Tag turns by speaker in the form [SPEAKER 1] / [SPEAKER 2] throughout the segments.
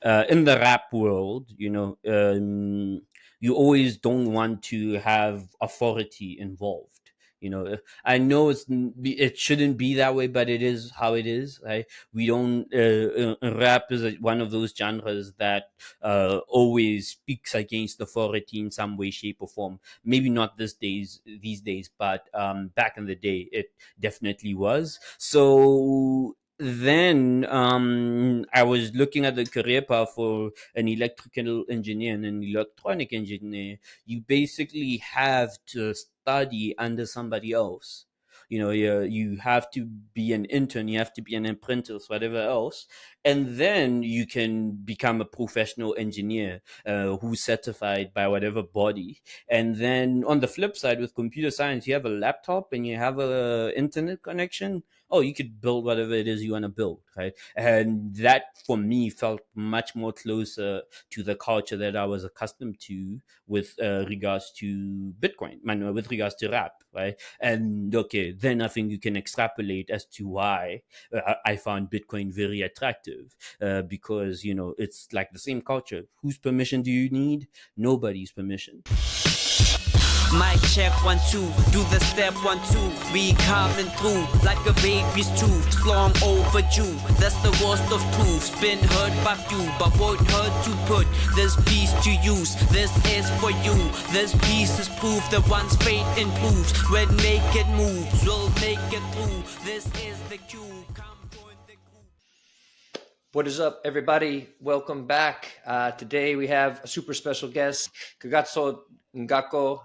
[SPEAKER 1] in the rap world, you always don't want to have authority involved. I know it shouldn't be that way, but it is how it is. Right? We don't. Rap is one of those genres that always speaks against authority in some way, shape, or form. Maybe not these days, but back in the day, it definitely was. So then I was looking at the career path for an electrical engineer and an electronic engineer. You basically have to study under somebody else. You have to be an intern, you have to be an apprentice, whatever else, and then you can become a professional engineer who's certified by whatever body. And then on the flip side, with computer science, you have a laptop and you have a internet connection. Oh, you could build whatever it is you want to build, right? And that for me felt much more closer to the culture that I was accustomed to with regards to Bitcoin, with regards to rap, right? And okay, then I think you can extrapolate as to why I found Bitcoin very attractive, because it's like the same culture. Whose permission do you need? Nobody's permission.
[SPEAKER 2] Mic check 1 2, do the step 1 2. We coming through like a baby's tooth, long overdue. That's the worst of proofs. Been heard by few, but won't hurt to put this piece to use. This is for you. This piece is proof that one's fate improves. Red naked moves, we'll make it through. This is the cue. Come join the crew.
[SPEAKER 3] What is up, everybody? Welcome back. Today we have a super special guest, Kgothatso Ngako,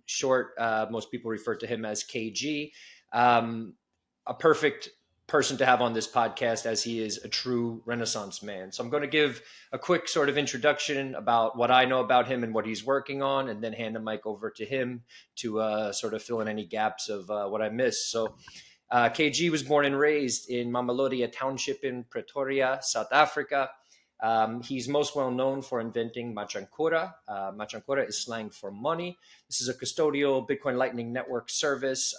[SPEAKER 3] short, most people refer to him as KG. A perfect person to have on this podcast, as he is a true Renaissance man. So I'm going to give a quick sort of introduction about what I know about him and what he's working on, and then hand the mic over to him to sort of fill in any gaps of what I missed. So KG was born and raised in Mamelodi, a township in Pretoria, South Africa. He's most well known for inventing Machankura. Machankura is slang for money. This is a custodial Bitcoin Lightning Network service.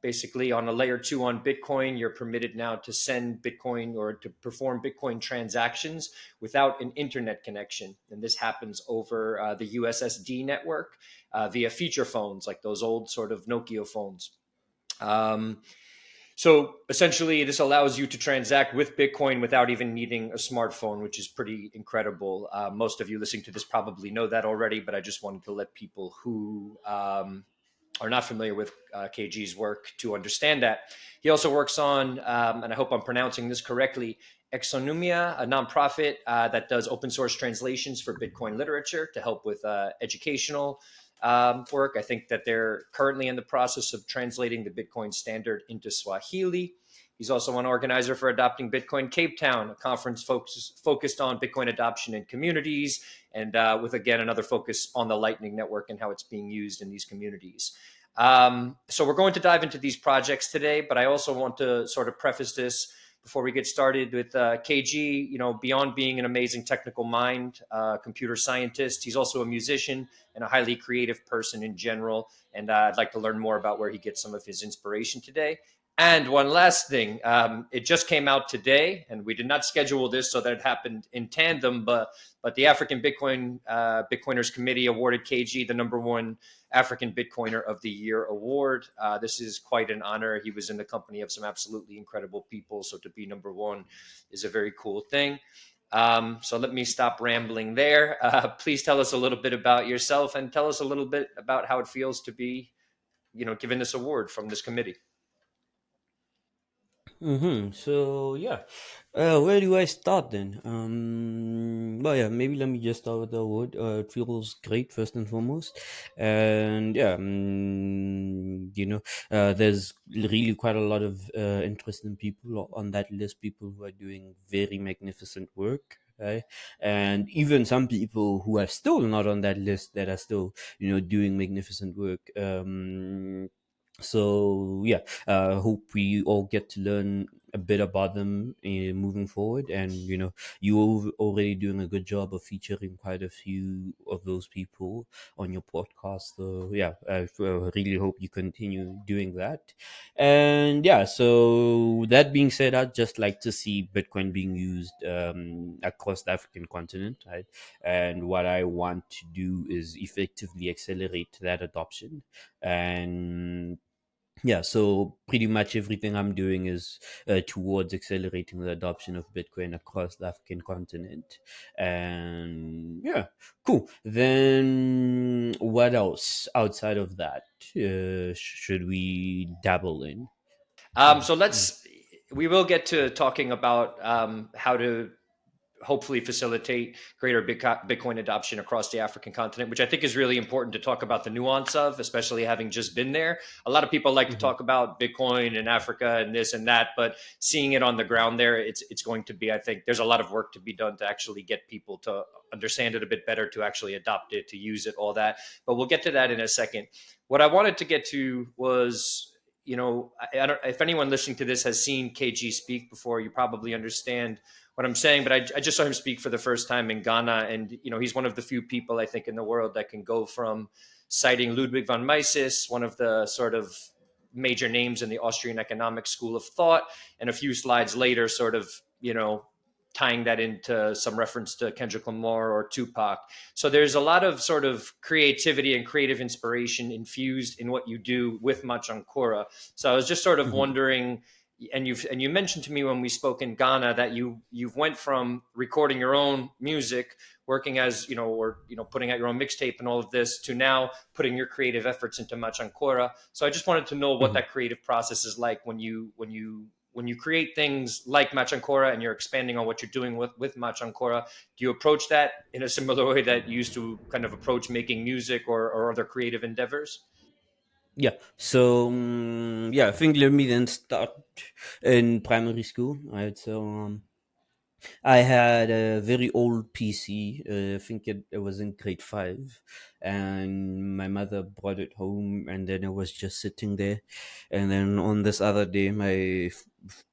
[SPEAKER 3] Basically, on a layer 2 on Bitcoin, you're permitted now to send Bitcoin or to perform Bitcoin transactions without an internet connection. And this happens over the USSD network via feature phones, like those old sort of Nokia phones. So essentially, this allows you to transact with Bitcoin without even needing a smartphone, which is pretty incredible. Most of you listening to this probably know that already, but I just wanted to let people who are not familiar with KG's work to understand that. He also works on, and I hope I'm pronouncing this correctly, Exonumia, a nonprofit that does open source translations for Bitcoin literature to help with educational work. I think that they're currently in the process of translating the Bitcoin standard into Swahili. He's also an organizer for Adopting Bitcoin Cape Town, a conference focused on Bitcoin adoption in communities, and with, again, another focus on the Lightning Network and how it's being used in these communities. So we're going to dive into these projects today, but I also want to sort of preface this before we get started with KG. Beyond being an amazing technical mind, computer scientist, he's also a musician and a highly creative person in general. And I'd like to learn more about where he gets some of his inspiration today. And one last thing, it just came out today, and we did not schedule this so that it happened in tandem, but the African Bitcoiners Committee awarded KG the #1 African Bitcoiner of the Year award. This is quite an honor. He was in the company of some absolutely incredible people, so to be #1 is a very cool thing. So let me stop rambling there. Please tell us a little bit about yourself, and tell us a little bit about how it feels to be, given this award from this committee.
[SPEAKER 1] So yeah, where do I start then? Well, yeah, maybe let me just start with the award. It feels great first and foremost, and yeah, there's really quite a lot of interesting people on that list. People who are doing very magnificent work. Right? And even some people who are still not on that list that are still, doing magnificent work. So yeah, hope we all get to learn a bit about them moving forward. And you're already doing a good job of featuring quite a few of those people on your podcast. So yeah, I really hope you continue doing that. And yeah, so that being said, I'd just like to see Bitcoin being used across the African continent, right? And what I want to do is effectively accelerate that adoption. And yeah, so pretty much everything I'm doing is towards accelerating the adoption of Bitcoin across the African continent. And yeah, cool. Then what else outside of that should we dabble in?
[SPEAKER 3] So we will get to talking about how to hopefully facilitate greater Bitcoin adoption across the African continent, which I think is really important to talk about the nuance of, especially having just been there. A lot of people like to
[SPEAKER 1] Mm-hmm.
[SPEAKER 3] talk about Bitcoin and Africa and this and that, but seeing it on the ground there, it's going to be, I think there's a lot of work to be done to actually get people to understand it a bit better, to actually adopt it, to use it, all that. But we'll get to that in a second. What I wanted to get to was, I don't, if anyone listening to this has seen KG speak before, you probably understand what I'm saying, but I just saw him speak for the first time in Ghana. And, he's one of the few people I think in the world that can go from citing Ludwig von Mises, one of the sort of major names in the Austrian economic school of thought, and a few slides later, sort of, tying that into some reference to Kendrick Lamar or Tupac. So there's a lot of sort of creativity and creative inspiration infused in what you do with Machankura. So I was just sort of
[SPEAKER 1] Mm-hmm.
[SPEAKER 3] wondering, and you mentioned to me when we spoke in Ghana that you've went from recording your own music, working as or putting out your own mixtape and all of this, to now putting your creative efforts into Machankura. So I just wanted to know what
[SPEAKER 1] Mm-hmm.
[SPEAKER 3] that creative process is like when you create things like Machankura and you're expanding on what you're doing with Machankura. Do you approach that in a similar way that you used to kind of approach making music or other creative endeavors?
[SPEAKER 1] Yeah. So yeah, I think let me then start in primary school. Right. So I had a very old PC. I think it was in grade five, and my mother brought it home, and then it was just sitting there. And then on this other day, my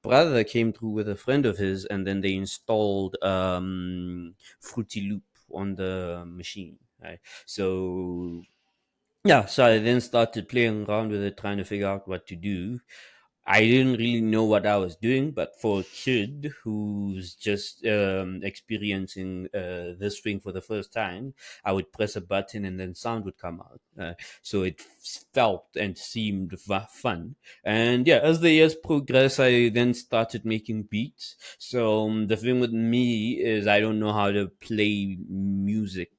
[SPEAKER 1] brother came through with a friend of his, and then they installed Fruity Loop on the machine. Right. So yeah, so I then started playing around with it, trying to figure out what to do. I didn't really know what I was doing, but for a kid who's just experiencing this thing for the first time, I would press a button and then sound would come out. So it felt and seemed fun. And yeah, as the years progressed, I then started making beats. So the thing with me is I don't know how to play music.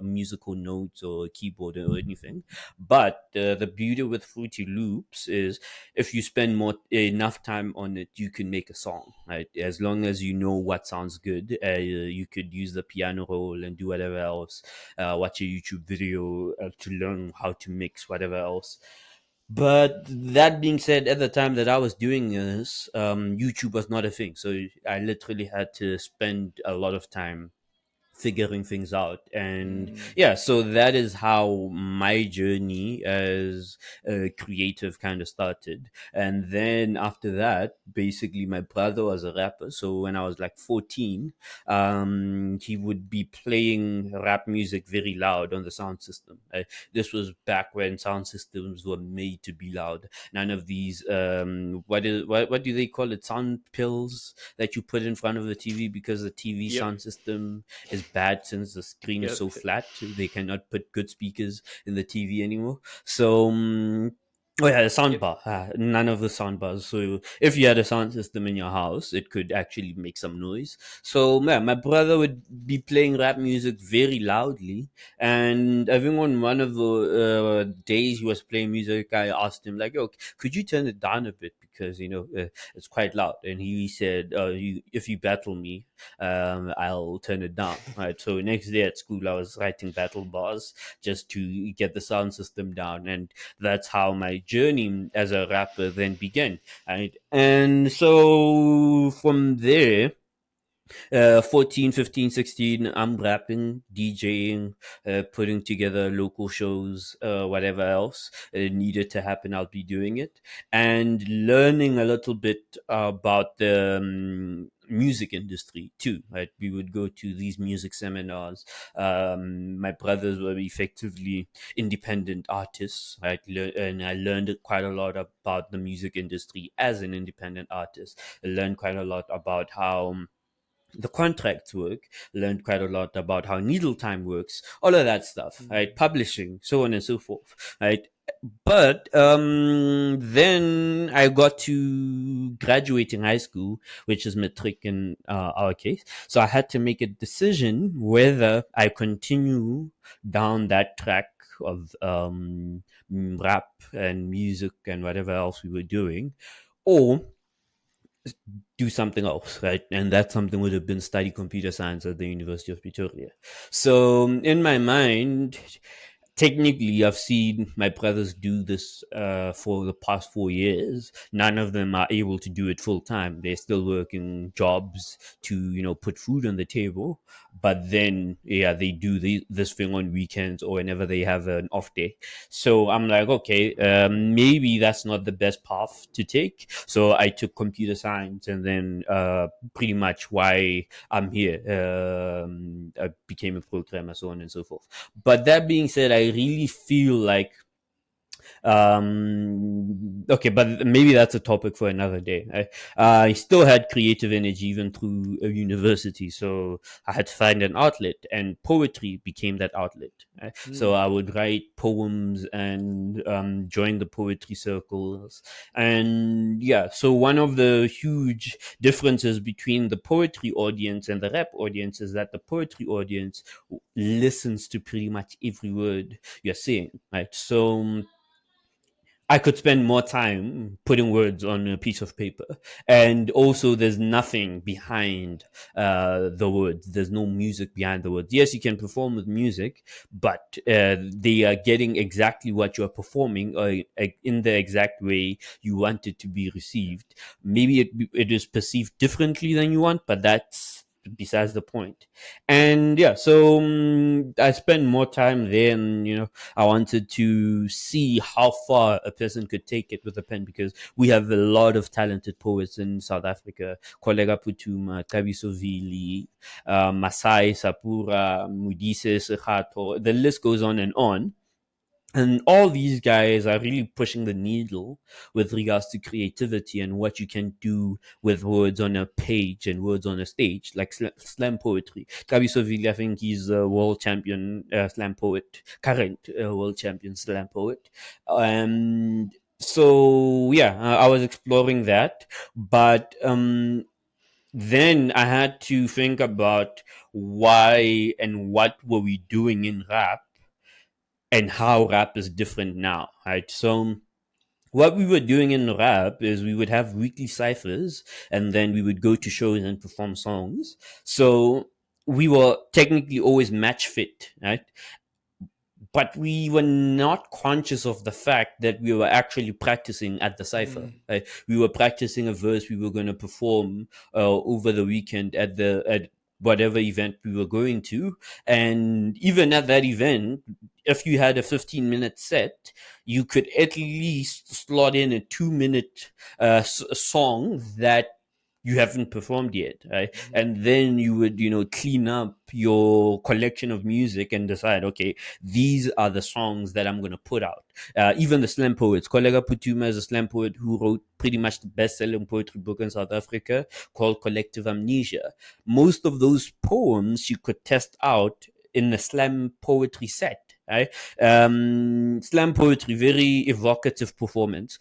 [SPEAKER 1] Musical notes or keyboard or anything, but the beauty with Fruity Loops is if you spend more enough time on it, you can make a song, right? As long as you know what sounds good, you could use the piano roll and do whatever else. Watch a YouTube video to learn how to mix whatever else. But that being said, at the time that I was doing this, YouTube was not a thing, so I literally had to spend a lot of time figuring things out. And
[SPEAKER 3] Mm.
[SPEAKER 1] yeah, so that is how my journey as a creative kind of started. And then after that, basically my brother was a rapper, so when I was like 14, he would be playing rap music very loud on the sound system. This was back when sound systems were made to be loud. None of these what do they call it, sound pills that you put in front of the TV, because the TV
[SPEAKER 3] Yep.
[SPEAKER 1] sound system is bad since the screen is
[SPEAKER 3] Yep.
[SPEAKER 1] so flat. They cannot put good speakers in the TV anymore. So, oh yeah, the sound
[SPEAKER 3] Yep.
[SPEAKER 1] bar. None of the sound bars. So if you had a sound system in your house, it could actually make some noise. So yeah, my brother would be playing rap music very loudly, and I think on one of the days he was playing music, I asked him like, "Yo, could you turn it down a bit, because it's quite loud." And he said, "If you battle me, I'll turn it down." Right. So next day at school, I was writing battle bars just to get the sound system down, and that's how my journey as a rapper then began. Right. And so from there, 14, 15, 16, I'm rapping, DJing, putting together local shows, whatever else needed to happen, I'll be doing it. And learning a little bit about the music industry too, right? We would go to these music seminars. My brothers were effectively independent artists, right? And I learned quite a lot about the music industry as an independent artist. I learned quite a lot about how the contracts work, learned quite a lot about how needle time works, all of that stuff, right? Publishing, so on and so forth, right? But then I got to graduating high school, which is matric in our case. So I had to make a decision whether I continue down that track of rap and music and whatever else we were doing, or do something else, right? And that something would have been study computer science at the University of Pretoria. So in my mind, technically, I've seen my brothers do this for the past 4 years. None of them are able to do it full time. They're still working jobs to, put food on the table. But then, yeah, they do this thing on weekends or whenever they have an off day. So I'm like, okay, maybe that's not the best path to take. So I took computer science, and then pretty much why I'm here. I became a programmer, so on and so forth. But that being said, I really feel like okay, but maybe that's a topic for another day. I still had creative energy even through a university, so I had to find an outlet, and poetry became that outlet. So I would write poems and join the poetry circles. And yeah, so one of the huge differences between the poetry audience and the rap audience is that the poetry audience listens to pretty much every word you're saying, right? So I could spend more time putting words on a piece of paper. And also, there's nothing behind the words. There's no music behind the words. Yes, you can perform with music, but they are getting exactly what you're performing in the exact way you want it to be received. Maybe it is perceived differently than you want, but that's besides the point. And yeah, so I spent more time there, and I wanted to see how far a person could take it with a pen, because we have a lot of talented poets in South Africa. Kolega Putuma, Kabiso Vili, Masai Sapura, Mudise Sekhato, the list goes on and on. And all these guys are really pushing the needle with regards to creativity and what you can do with words on a page and words on a stage, like slam poetry. Kabiso Vili, I think he's a world champion slam poet, current world champion slam poet. And so, yeah, I was exploring that. But then I had to think about why and what were we doing in rap and how rap is different now, right? So what we were doing in rap is we would have weekly ciphers, and then we would go to shows and perform songs. So we were technically always match fit, right? But we were not conscious of the fact that we were actually practicing at the cipher. Right? We were practicing a verse we were going to perform over the weekend at whatever event we were going to. And even at that event, if you had a 15-minute set, you could at least slot in a 2-minute song that you haven't performed yet, right? And then you would, clean up your collection of music and decide, okay, these are the songs that I'm going to put out. Even the slam poets, Kolega Putuma is a slam poet who wrote pretty much the best-selling poetry book in South Africa called Collective Amnesia. Most of those poems you could test out in the slam poetry set. Right? Slam poetry, very evocative performance.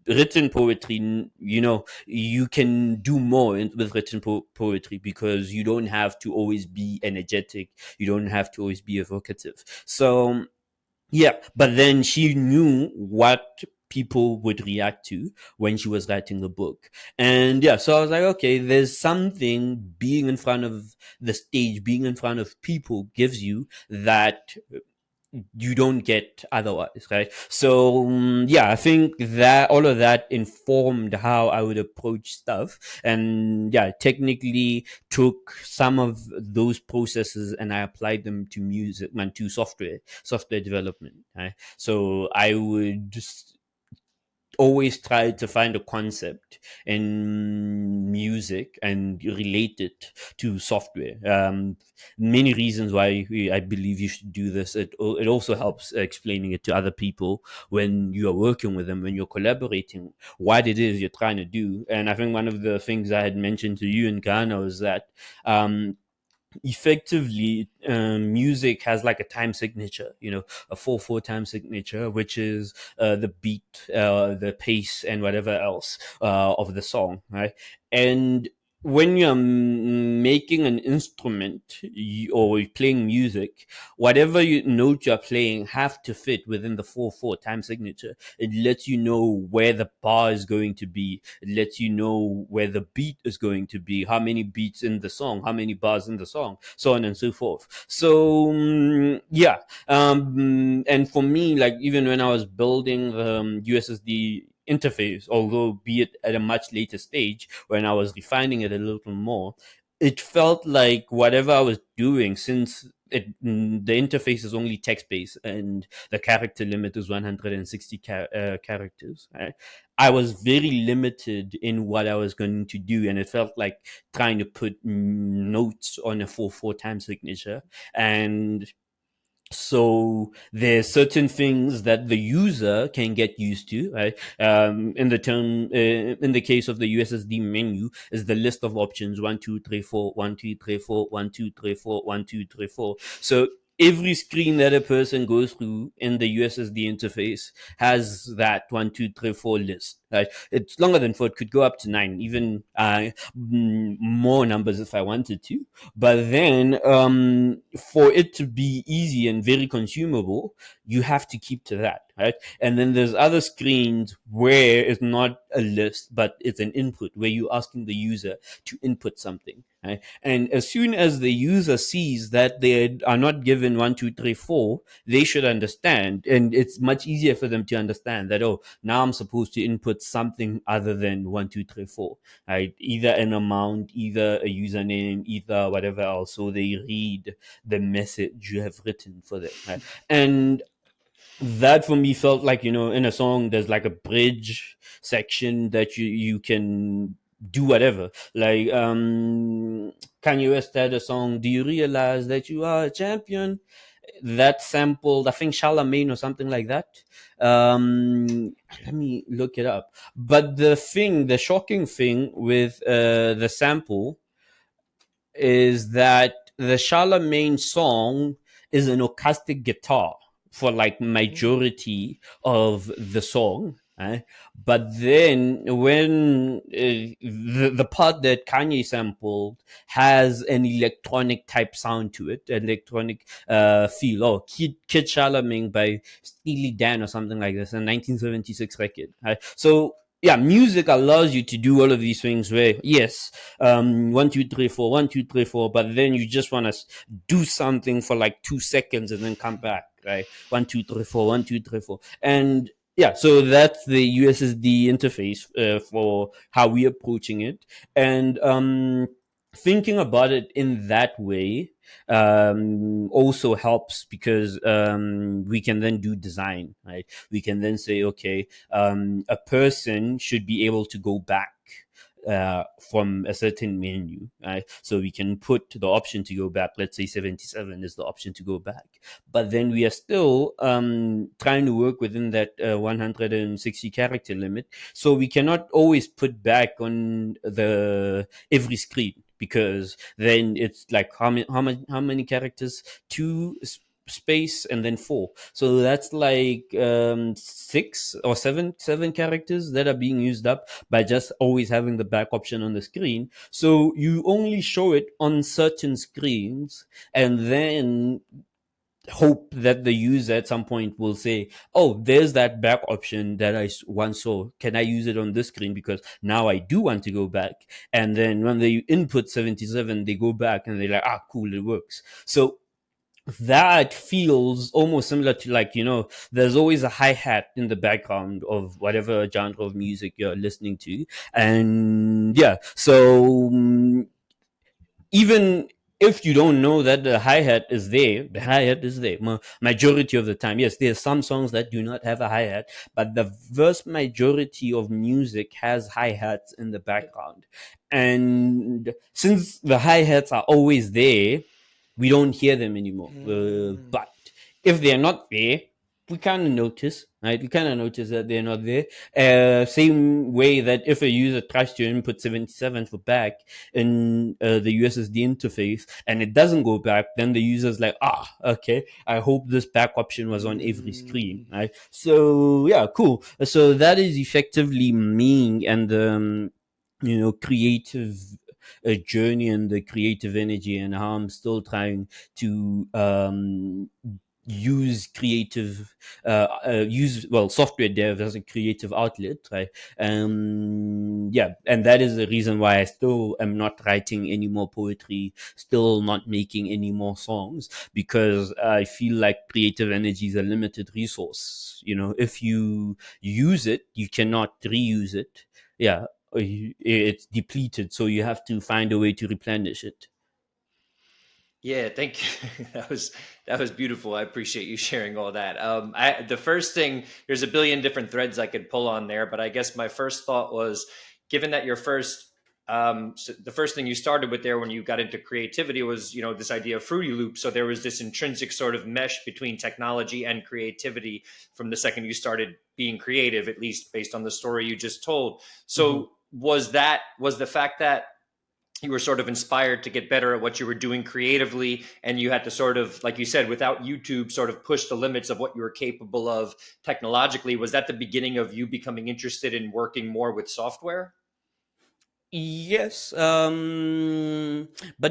[SPEAKER 1] Written poetry, you can do more with written poetry because you don't have to always be energetic. You don't have to always be evocative. So, yeah, but then she knew what people would react to when she was writing the book. And yeah, so I was like, okay, there's something being in front of the stage, being in front of people gives you that you don't get otherwise, right? So yeah, I think that all of that informed how I would approach stuff, and yeah, technically took some of those processes and I applied them to music and to software development, right? So I would just always try to find a concept in music and relate it to software. Many reasons why I believe you should do this. It also helps explaining it to other people when you are working with them, when you're collaborating, what it is you're trying to do. And I think one of the things I had mentioned to you in Ghana was that effectively music has like a time signature, a 4/4 time signature, which is the beat, the pace, and whatever else of the song, right? And when you're making an instrument or playing music, whatever note you're playing have to fit within the 4/4 time signature. It lets you know where the bar is going to be. It lets you know where the beat is going to be, how many beats in the song, how many bars in the song, so on and so forth. So yeah, and for me, like even when I was building the USSD interface, although be it at a much later stage when I was refining it a little more, it felt like whatever I was doing, since the interface is only text based and the character limit is 160 characters, right? I was very limited in what I was going to do, and it felt like trying to put notes on a 4/4 time signature. And so there's certain things that the user can get used to, right? In the case of the USSD menu, is the list of options: 1, 2, 3, 4, 1, 2, 3, 4, 1, 2, 3, 4, 1, 2, 3, 4. So every screen that a person goes through in the USSD interface has that 1, 2, 3, 4 list. Right? It's longer than 4. It could go up to 9, even more numbers if I wanted to. But then, for it to be easy and very consumable, you have to keep to that, right? And then there's other screens where it's not a list, but it's an input where you're asking the user to input something, right? And as soon as the user sees that they are not given 1, 2, 3, 4, they should understand. And it's much easier for them to understand that, oh, now I'm supposed to input something other than 1, 2, 3, 4, right? Either an amount, either a username, either whatever else. So they read the message you have written for them, right? And that for me felt like, in a song, there's like a bridge section that you can do whatever. Like, Kanye West had a song, "Do You Realize That You Are a Champion?" That sampled, I think, Charlemagne or something like that. Let me look it up. But the shocking thing with the sample is that the Charlemagne song is an acoustic guitar for like majority of the song. But then when the part that Kanye sampled has an electronic type sound to it, electronic feel. Oh, Kid Charlemagne by Steely Dan or something like this, a 1976 record. So yeah, music allows you to do all of these things where, yes, 1, 2, 3, 4, 1, 2, 3, 4, but then you just want to do something for like 2 seconds and then come back, right? 1, 2, 3, 4, 1, 2, 3, 4. And yeah, so that's the USSD interface for how we're approaching it. And thinking about it in that way also helps because we can then do design, right? We can then say, okay, a person should be able to go back from a certain menu, right? So we can put the option to go back. Let's say 77 is the option to go back, but then we are still trying to work within that 160 character limit. So we cannot always put back on the every screen, because then it's like how many characters? Two space and then 4, so that's like 6 or 7 characters that are being used up by just always having the back option on the screen. So you only show it on certain screens and then hope that the user at some point will say, oh, there's that back option that I once saw. Can I use it on this screen? Because now I do want to go back. And then when they input 77, they go back and they're like, ah, cool, it works. So that feels almost similar to, like, there's always a hi-hat in the background of whatever genre of music you're listening to. And yeah, so even if you don't know that the hi-hat is there, the hi-hat is there majority of the time. Yes, there's some songs that do not have a hi-hat, but the vast majority of music has hi-hats in the background. And since the hi-hats are always there, we don't hear them anymore. But if they're not there, we kind of notice, right? We kind of notice that they're not there. Same way that if a user tries to input 77 for back in the USSD interface and it doesn't go back, then the user's like, okay, I hope this back option was on every screen, right? So yeah, cool. So that is effectively me and creative journey and the creative energy, and how I'm still trying to use software dev as a creative outlet, right? Yeah, and that is the reason why I still am not writing any more poetry, still not making any more songs, because I feel like creative energy is a limited resource. If you use it, you cannot reuse it. Yeah, it's depleted, so you have to find a way to replenish it.
[SPEAKER 3] Yeah, thank you. That was beautiful. I appreciate you sharing all that. The first thing, there's a billion different threads I could pull on there, but I guess my first thought was, given that the first thing you started with there when you got into creativity was, this idea of Fruity Loop. So there was this intrinsic sort of mesh between technology and creativity from the second you started being creative, at least based on the story you just told. So was the fact that you were sort of inspired to get better at what you were doing creatively, and you had to sort of, like you said, without YouTube, sort of push the limits of what you were capable of technologically? Was that the beginning of you becoming interested in working more with software?
[SPEAKER 1] Yes, but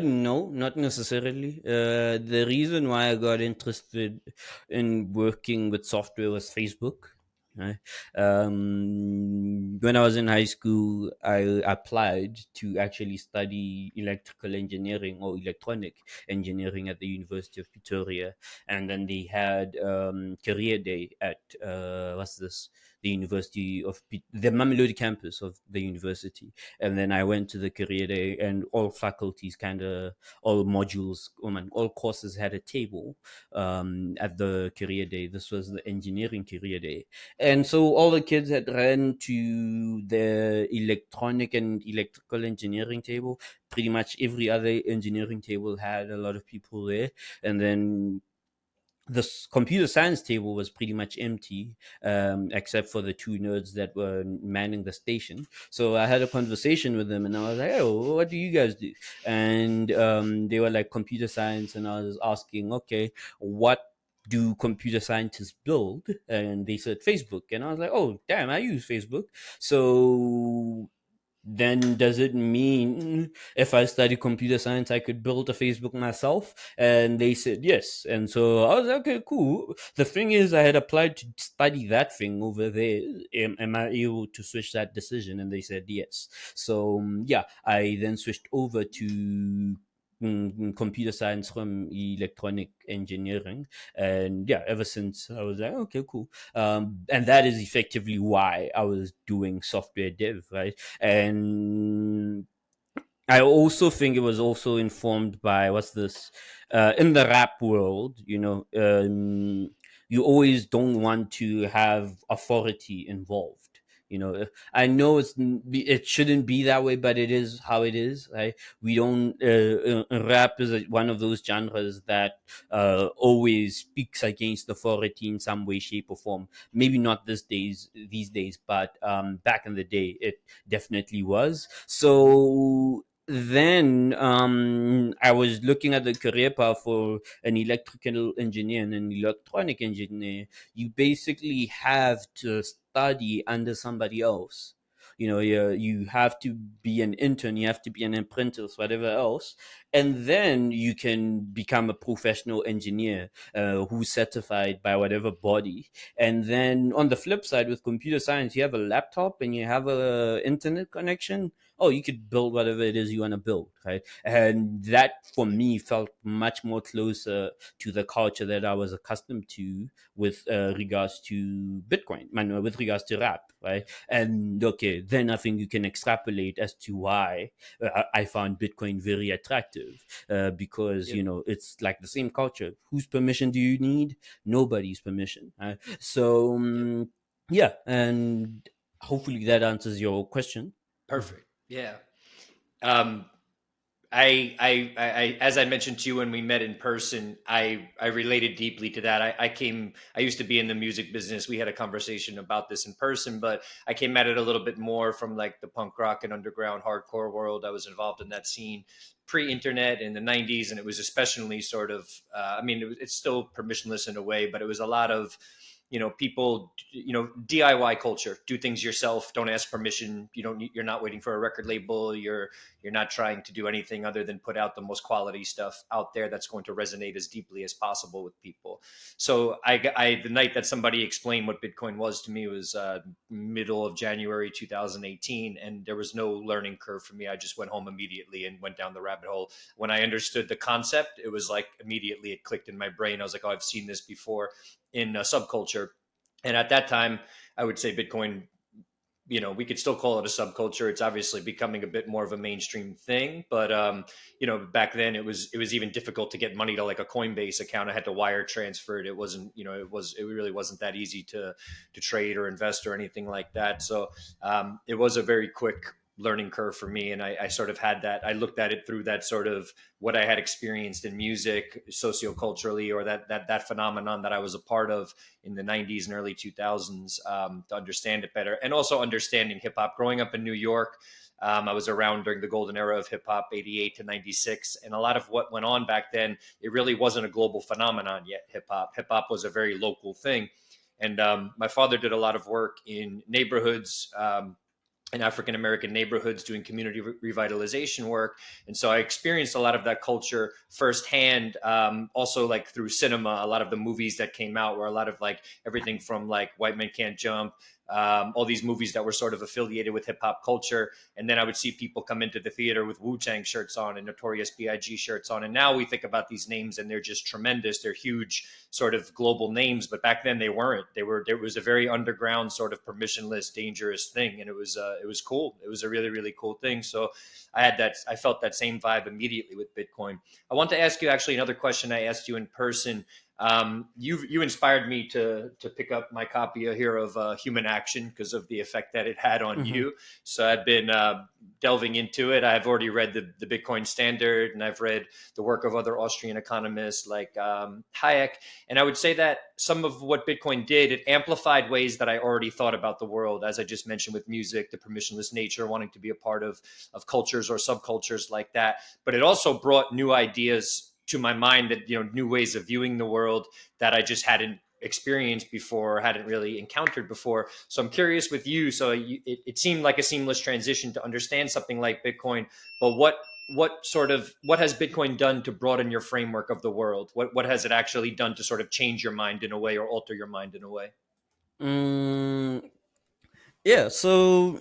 [SPEAKER 1] no, not necessarily. The reason why I got interested in working with software was Facebook. Right? When I was in high school, I applied to actually study electrical engineering or electronic engineering at the University of Pretoria, and then they had career day at what's this? The University of the Mamelodi campus of the university. And then I went to the career day, and all faculties all modules, all courses had a table at the career day. This was the engineering career day. And so all the kids had ran to the electronic and electrical engineering table. Pretty much every other engineering table had a lot of people there. And then the computer science table was pretty much empty, except for the two nerds that were manning the station. So I had a conversation with them, and I was like, "Oh, what do you guys do?" And they were like, "Computer science," and I was asking, "Okay, what do computer scientists build?" And they said Facebook, and I was like, "Oh, damn, I use Facebook." So then does it mean if I study computer science, I could build a Facebook myself? And they said yes. And so I was like, okay, cool. The thing is, I had applied to study that thing over there. Am I able to switch that decision? And they said yes. So yeah, I then switched over to computer science from electronic engineering. And yeah, ever since I was like, okay, cool. And that is effectively why I was doing software dev, right? And I also think it was also informed by what's this in the rap world, you always don't want to have authority involved. I know it shouldn't be that way, but it is how it is. Right? We don't. Rap is one of those genres that always speaks against authority in some way, shape, or form. Maybe not these days, but back in the day, it definitely was. So then I was looking at the career path for an electrical engineer and an electronic engineer. You basically have to study under somebody else. You have to be an intern, you have to be an apprentice, whatever else, and then you can become a professional engineer who's certified by whatever body. And then on the flip side, with computer science, you have a laptop and you have a internet connection. oh, you could build whatever it is you want to build, right? And that for me felt much more closer to the culture that I was accustomed to with regards to Bitcoin, with regards to rap, right? And okay, then I think you can extrapolate as to why I found Bitcoin very attractive, because
[SPEAKER 3] Yep.
[SPEAKER 1] it's like the same culture. Whose permission do you need? Nobody's permission. So
[SPEAKER 3] Yep.
[SPEAKER 1] yeah, and hopefully that answers your question.
[SPEAKER 3] Perfect. Yeah. Um, as I mentioned to you when we met in person, I related deeply to that. I used to be in the music business. We had a conversation about this in person, but I came at it a little bit more from like the punk rock and underground hardcore world. I was involved in that scene pre-internet in the 90s, and it was especially sort of, I mean, it's still permissionless in a way, but it was a lot of, people, DIY culture, do things yourself, don't ask permission. You're not waiting for a record label. You're not trying to do anything other than put out the most quality stuff out there that's going to resonate as deeply as possible with people. So the night that somebody explained what Bitcoin was to me was middle of January 2018, and there was no learning curve for me. I just went home immediately and went down the rabbit hole. When I understood the concept, it was like immediately it clicked in my brain. I was like, oh, I've seen this before in a subculture. And at that time, I would say Bitcoin, we could still call it a subculture. It's obviously becoming a bit more of a mainstream thing, but back then it was even difficult to get money to like a Coinbase account. I had to wire transfer it. It wasn't, it really wasn't that easy to trade or invest or anything like that. So it was a very quick learning curve for me, and I sort of had that. I looked at it through that sort of what I had experienced in music socioculturally, or that phenomenon that I was a part of in the 90s and early 2000s, to understand it better, and also understanding hip hop. Growing up in New York, I was around during the golden era of hip hop, 88 to 96. And a lot of what went on back then, it really wasn't a global phenomenon yet. Hip hop was a very local thing. And my father did a lot of work in neighborhoods, in African American neighborhoods, doing community revitalization work. And so I experienced a lot of that culture firsthand. Also, like through cinema, a lot of the movies that came out were a lot of like everything from like White Men Can't Jump, all these movies that were sort of affiliated with hip hop culture. And then I would see people come into the theater with Wu-Tang shirts on and Notorious B.I.G. shirts on. And now we think about these names and they're just tremendous. They're huge sort of global names, but back then they weren't. There was a very underground sort of permissionless, dangerous thing. And it was cool. It was a really, really cool thing. So I felt that same vibe immediately with Bitcoin. I want to ask you actually another question I asked you in person. You inspired me to pick up my copy here of Human Action because of the effect that it had on
[SPEAKER 1] Mm-hmm.
[SPEAKER 3] you. So I've been delving into it. I've already read the Bitcoin Standard, and I've read the work of other Austrian economists like Hayek. And I would say that some of what Bitcoin did, it amplified ways that I already thought about the world, as I just mentioned with music, the permissionless nature, wanting to be a part of cultures or subcultures like that. But it also brought new ideas to my mind, that new ways of viewing the world that I just hadn't experienced before, hadn't really encountered before. So I'm curious with you. So it seemed like a seamless transition to understand something like Bitcoin, but what has Bitcoin done to broaden your framework of the world? What has it actually done to sort of change your mind in a way, or alter your mind in a way?
[SPEAKER 1] Mm, yeah, so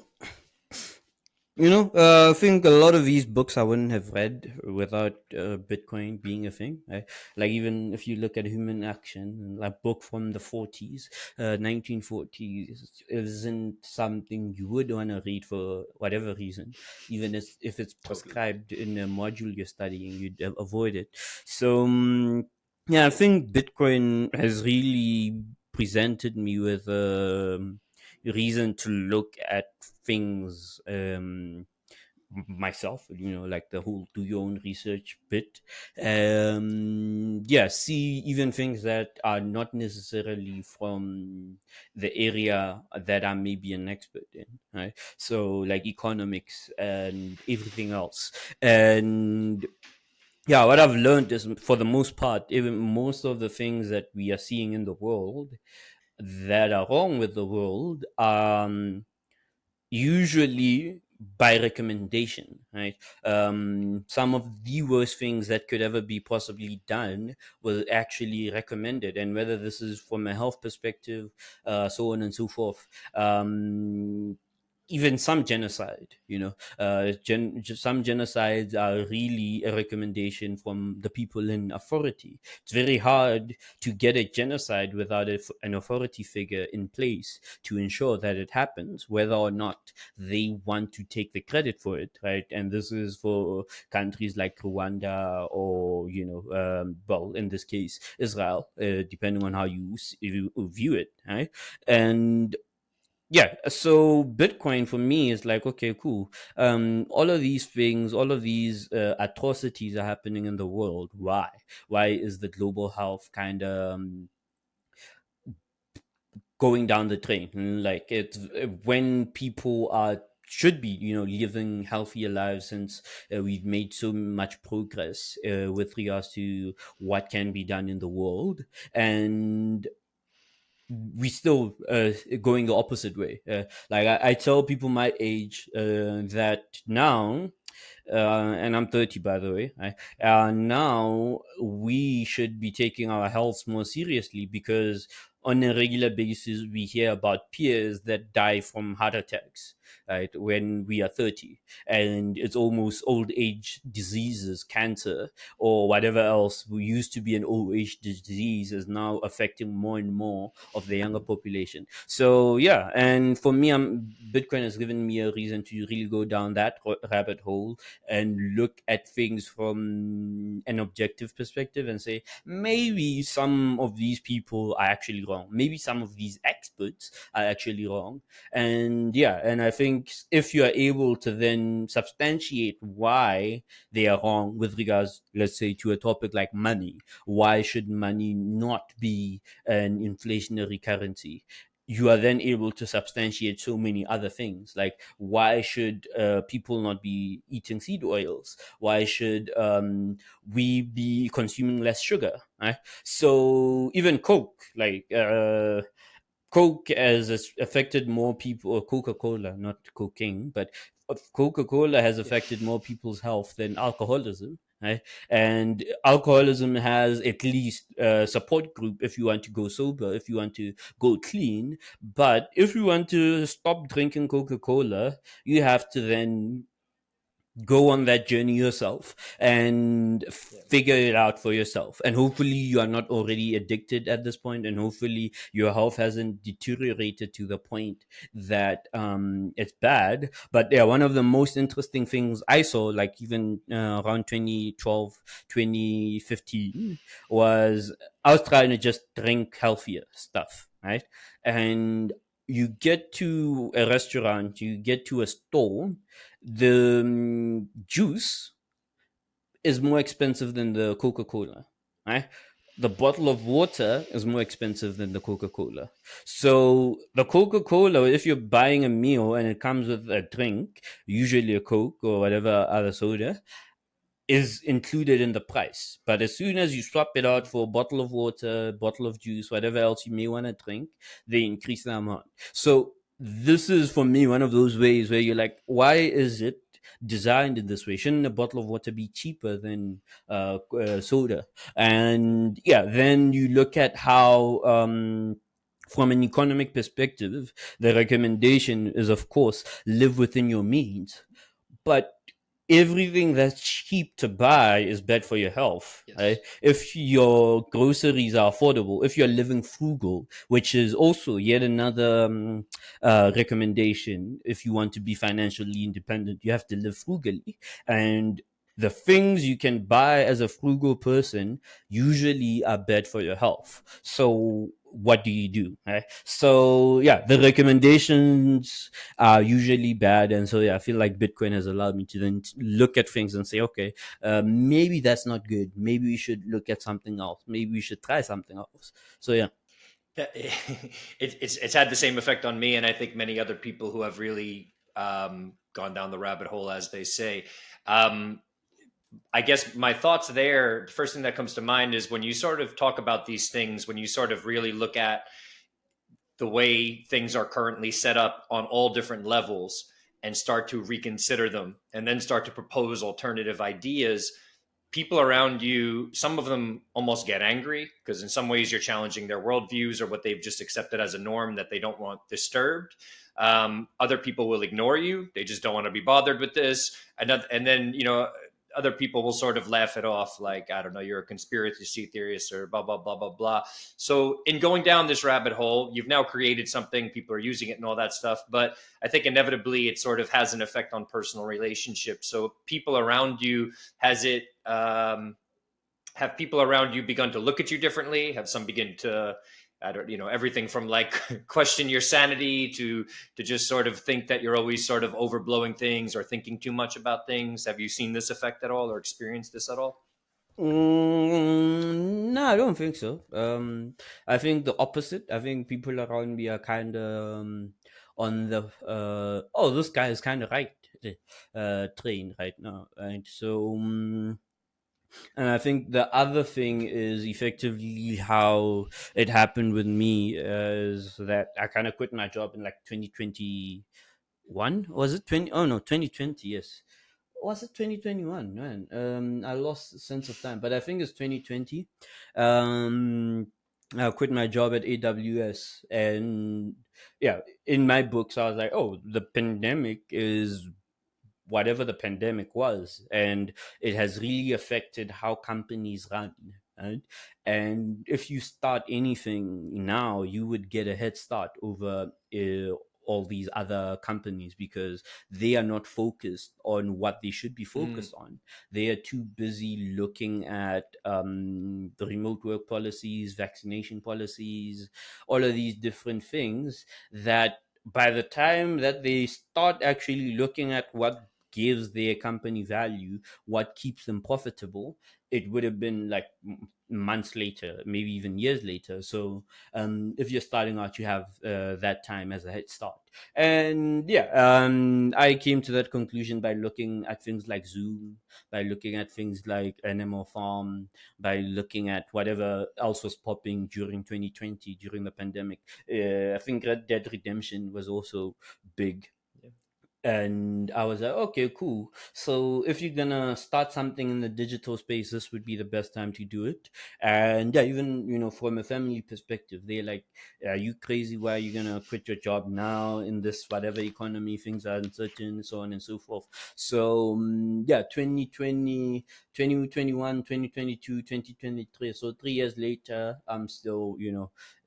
[SPEAKER 1] I think a lot of these books I wouldn't have read without Bitcoin being a thing. Right? Like even if you look at Human Action, a book from the 40s, 1940s, isn't something you would want to read for whatever reason. Even if it's
[SPEAKER 3] Totally.
[SPEAKER 1] prescribed in a module you're studying, you'd avoid it. So yeah, I think Bitcoin has really presented me with reason to look at things myself, like the whole do your own research bit. Yeah, see even things that are not necessarily from the area that I may be an expert in, right? So like economics and everything else. And yeah, what I've learned is, for the most part, even most of the things that we are seeing in the world that are wrong with the world, usually by recommendation, right? Some of the worst things that could ever be possibly done were actually recommended, and whether this is from a health perspective, so on and so forth. even some genocide, some genocides are really a recommendation from the people in authority. It's very hard to get a genocide without an authority figure in place to ensure that it happens, whether or not they want to take the credit for it, right? And this is for countries like Rwanda or, well, in this case, Israel, depending on how you view it, right? And yeah, so Bitcoin for me is like, okay, cool. All of these things, all of these atrocities are happening in the world. Why is the global health kind of going down the drain? Like, it's when people are should be, living healthier lives, since we've made so much progress with regards to what can be done in the world, and we still going the opposite way. Like, I tell people my age that now, and I'm 30, by the way. Now we should be taking our health more seriously, because on a regular basis we hear about peers that die from heart attacks, right, when we are 30, and it's almost old age diseases, cancer or whatever else who used to be an old age disease is now affecting more and more of the younger population. So yeah, and for me, Bitcoin has given me a reason to really go down that rabbit hole and look at things from an objective perspective and say, maybe some of these people are actually wrong. Maybe some of these experts are actually wrong. And yeah, and I think if you are able to then substantiate why they are wrong with regards, let's say, to a topic like money, why should money not be an inflationary currency? You are then able to substantiate so many other things, like why should people not be eating seed oils? Why should we be consuming less sugar, right? So even Coke, like Coke has affected more people, or Coca-Cola, not cocaine, but Coca-Cola has affected more people's health than alcoholism, right? And alcoholism has at least a support group if you want to go sober, if you want to go clean. But if you want to stop drinking Coca-Cola, you have to then go on that journey yourself and figure it out for yourself, and hopefully you are not already addicted at this point, and hopefully your health hasn't deteriorated to the point that it's bad. But yeah, one of the most interesting things I saw, like even around 2012, 2015, was I was trying to just drink healthier stuff, right? And you get to a restaurant, you get to a store, the juice is more expensive than the Coca-Cola, right? The bottle of water is more expensive than the Coca-Cola. So the Coca-Cola, if you're buying a meal and it comes with a drink, usually a Coke or whatever other soda, is included in the price. But as soon as you swap it out for a bottle of water, bottle of juice, whatever else you may want to drink, they increase the amount. So this is for me one of those ways where you're like, why is it designed in this way? Shouldn't a bottle of water be cheaper than soda? And yeah, then you look at how from an economic perspective, the recommendation is, of course, live within your means. But everything that's cheap to buy is bad for your health.
[SPEAKER 3] Yes.
[SPEAKER 1] Right? If your groceries are affordable, if you're living frugal, which is also yet another recommendation, if you want to be financially independent, you have to live frugally. And the things you can buy as a frugal person usually are bad for your health. So what do you do? Right? So yeah, the recommendations are usually bad, and so yeah, I feel like Bitcoin has allowed me to then look at things and say, okay, maybe that's not good. Maybe we should look at something else. Maybe we should try something else. So yeah.
[SPEAKER 3] It's had the same effect on me, and I think many other people who have really gone down the rabbit hole, as they say. I guess my thoughts there, the first thing that comes to mind is when you sort of talk about these things, when you sort of really look at the way things are currently set up on all different levels and start to reconsider them and then start to propose alternative ideas, people around you, some of them almost get angry because in some ways you're challenging their worldviews or what they've just accepted as a norm that they don't want disturbed. Other people will ignore you. They just don't want to be bothered with this. And then, other people will sort of laugh it off like, I don't know, you're a conspiracy theorist or blah, blah, blah, blah, blah. So in going down this rabbit hole, you've now created something, people are using it and all that stuff. But I think inevitably it sort of has an effect on personal relationships. So people around you, have people around you begun to look at you differently? Have some begin to, I don't, everything from like question your sanity to just sort of think that you're always sort of overblowing things or thinking too much about things? Have you seen this effect at all or experienced this at all?
[SPEAKER 1] No, I don't think so. I think the opposite. I think people around me are kind of on the oh, this guy is kind of right train right now, right? So and I think the other thing is effectively how it happened with me is that I kind of quit my job in like 2021. Was it 20? Oh no, 2020. Yes. Was it 2021? Man, I lost sense of time, but I think it's 2020. I quit my job at AWS, and yeah, in my books, I was like, oh, the pandemic is whatever the pandemic was, and it has really affected how companies run. Right? And if you start anything now, you would get a head start over all these other companies because they are not focused on what they should be focused on. They are too busy looking at the remote work policies, vaccination policies, all of these different things that by the time that they start actually looking at what gives their company value, what keeps them profitable, it would have been like months later, maybe even years later. So if you're starting out, you have that time as a head start. And yeah, I came to that conclusion by looking at things like Zoom, by looking at things like Animal Farm, by looking at whatever else was popping during 2020, during the pandemic. I think Red Dead Redemption was also big. And I was like, okay, cool. So if you're gonna start something in the digital space, this would be the best time to do it. And yeah, even from a family perspective, they're like, are you crazy? Why are you gonna quit your job now in this whatever economy? Things are uncertain, so on and so forth. So yeah, 2020, 2021, 2022, 2023. So 3 years later, I'm still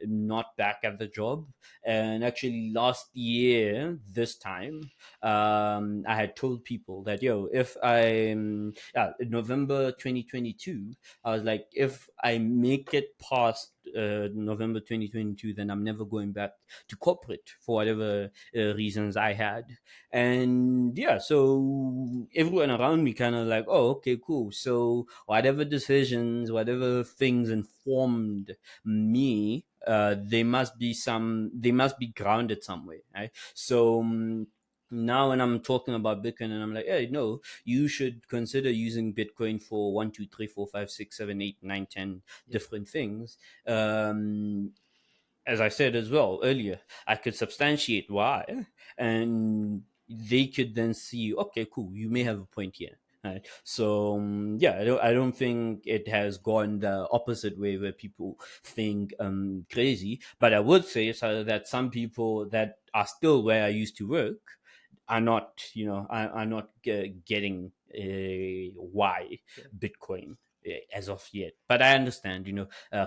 [SPEAKER 1] not back at the job. And actually last year, this time, I had told people that, if in November 2022, I was like, if I make it past November 2022, then I'm never going back to corporate for whatever reasons I had. And yeah, so everyone around me kind of like, oh, okay, cool. So whatever decisions, whatever things informed me, they must be grounded somewhere, right? So now when I'm talking about Bitcoin and I'm like, hey, no, you should consider using Bitcoin for 1, 2, 3, 4, 5, 6, 7, 8, 9, 10 different things. As I said as well earlier, I could substantiate why, and they could then see, okay, cool, you may have a point here. Right. So yeah, I don't think it has gone the opposite way where people think crazy. But I would say that some people that are still where I used to work are not, are not getting why Bitcoin as of yet. But I understand,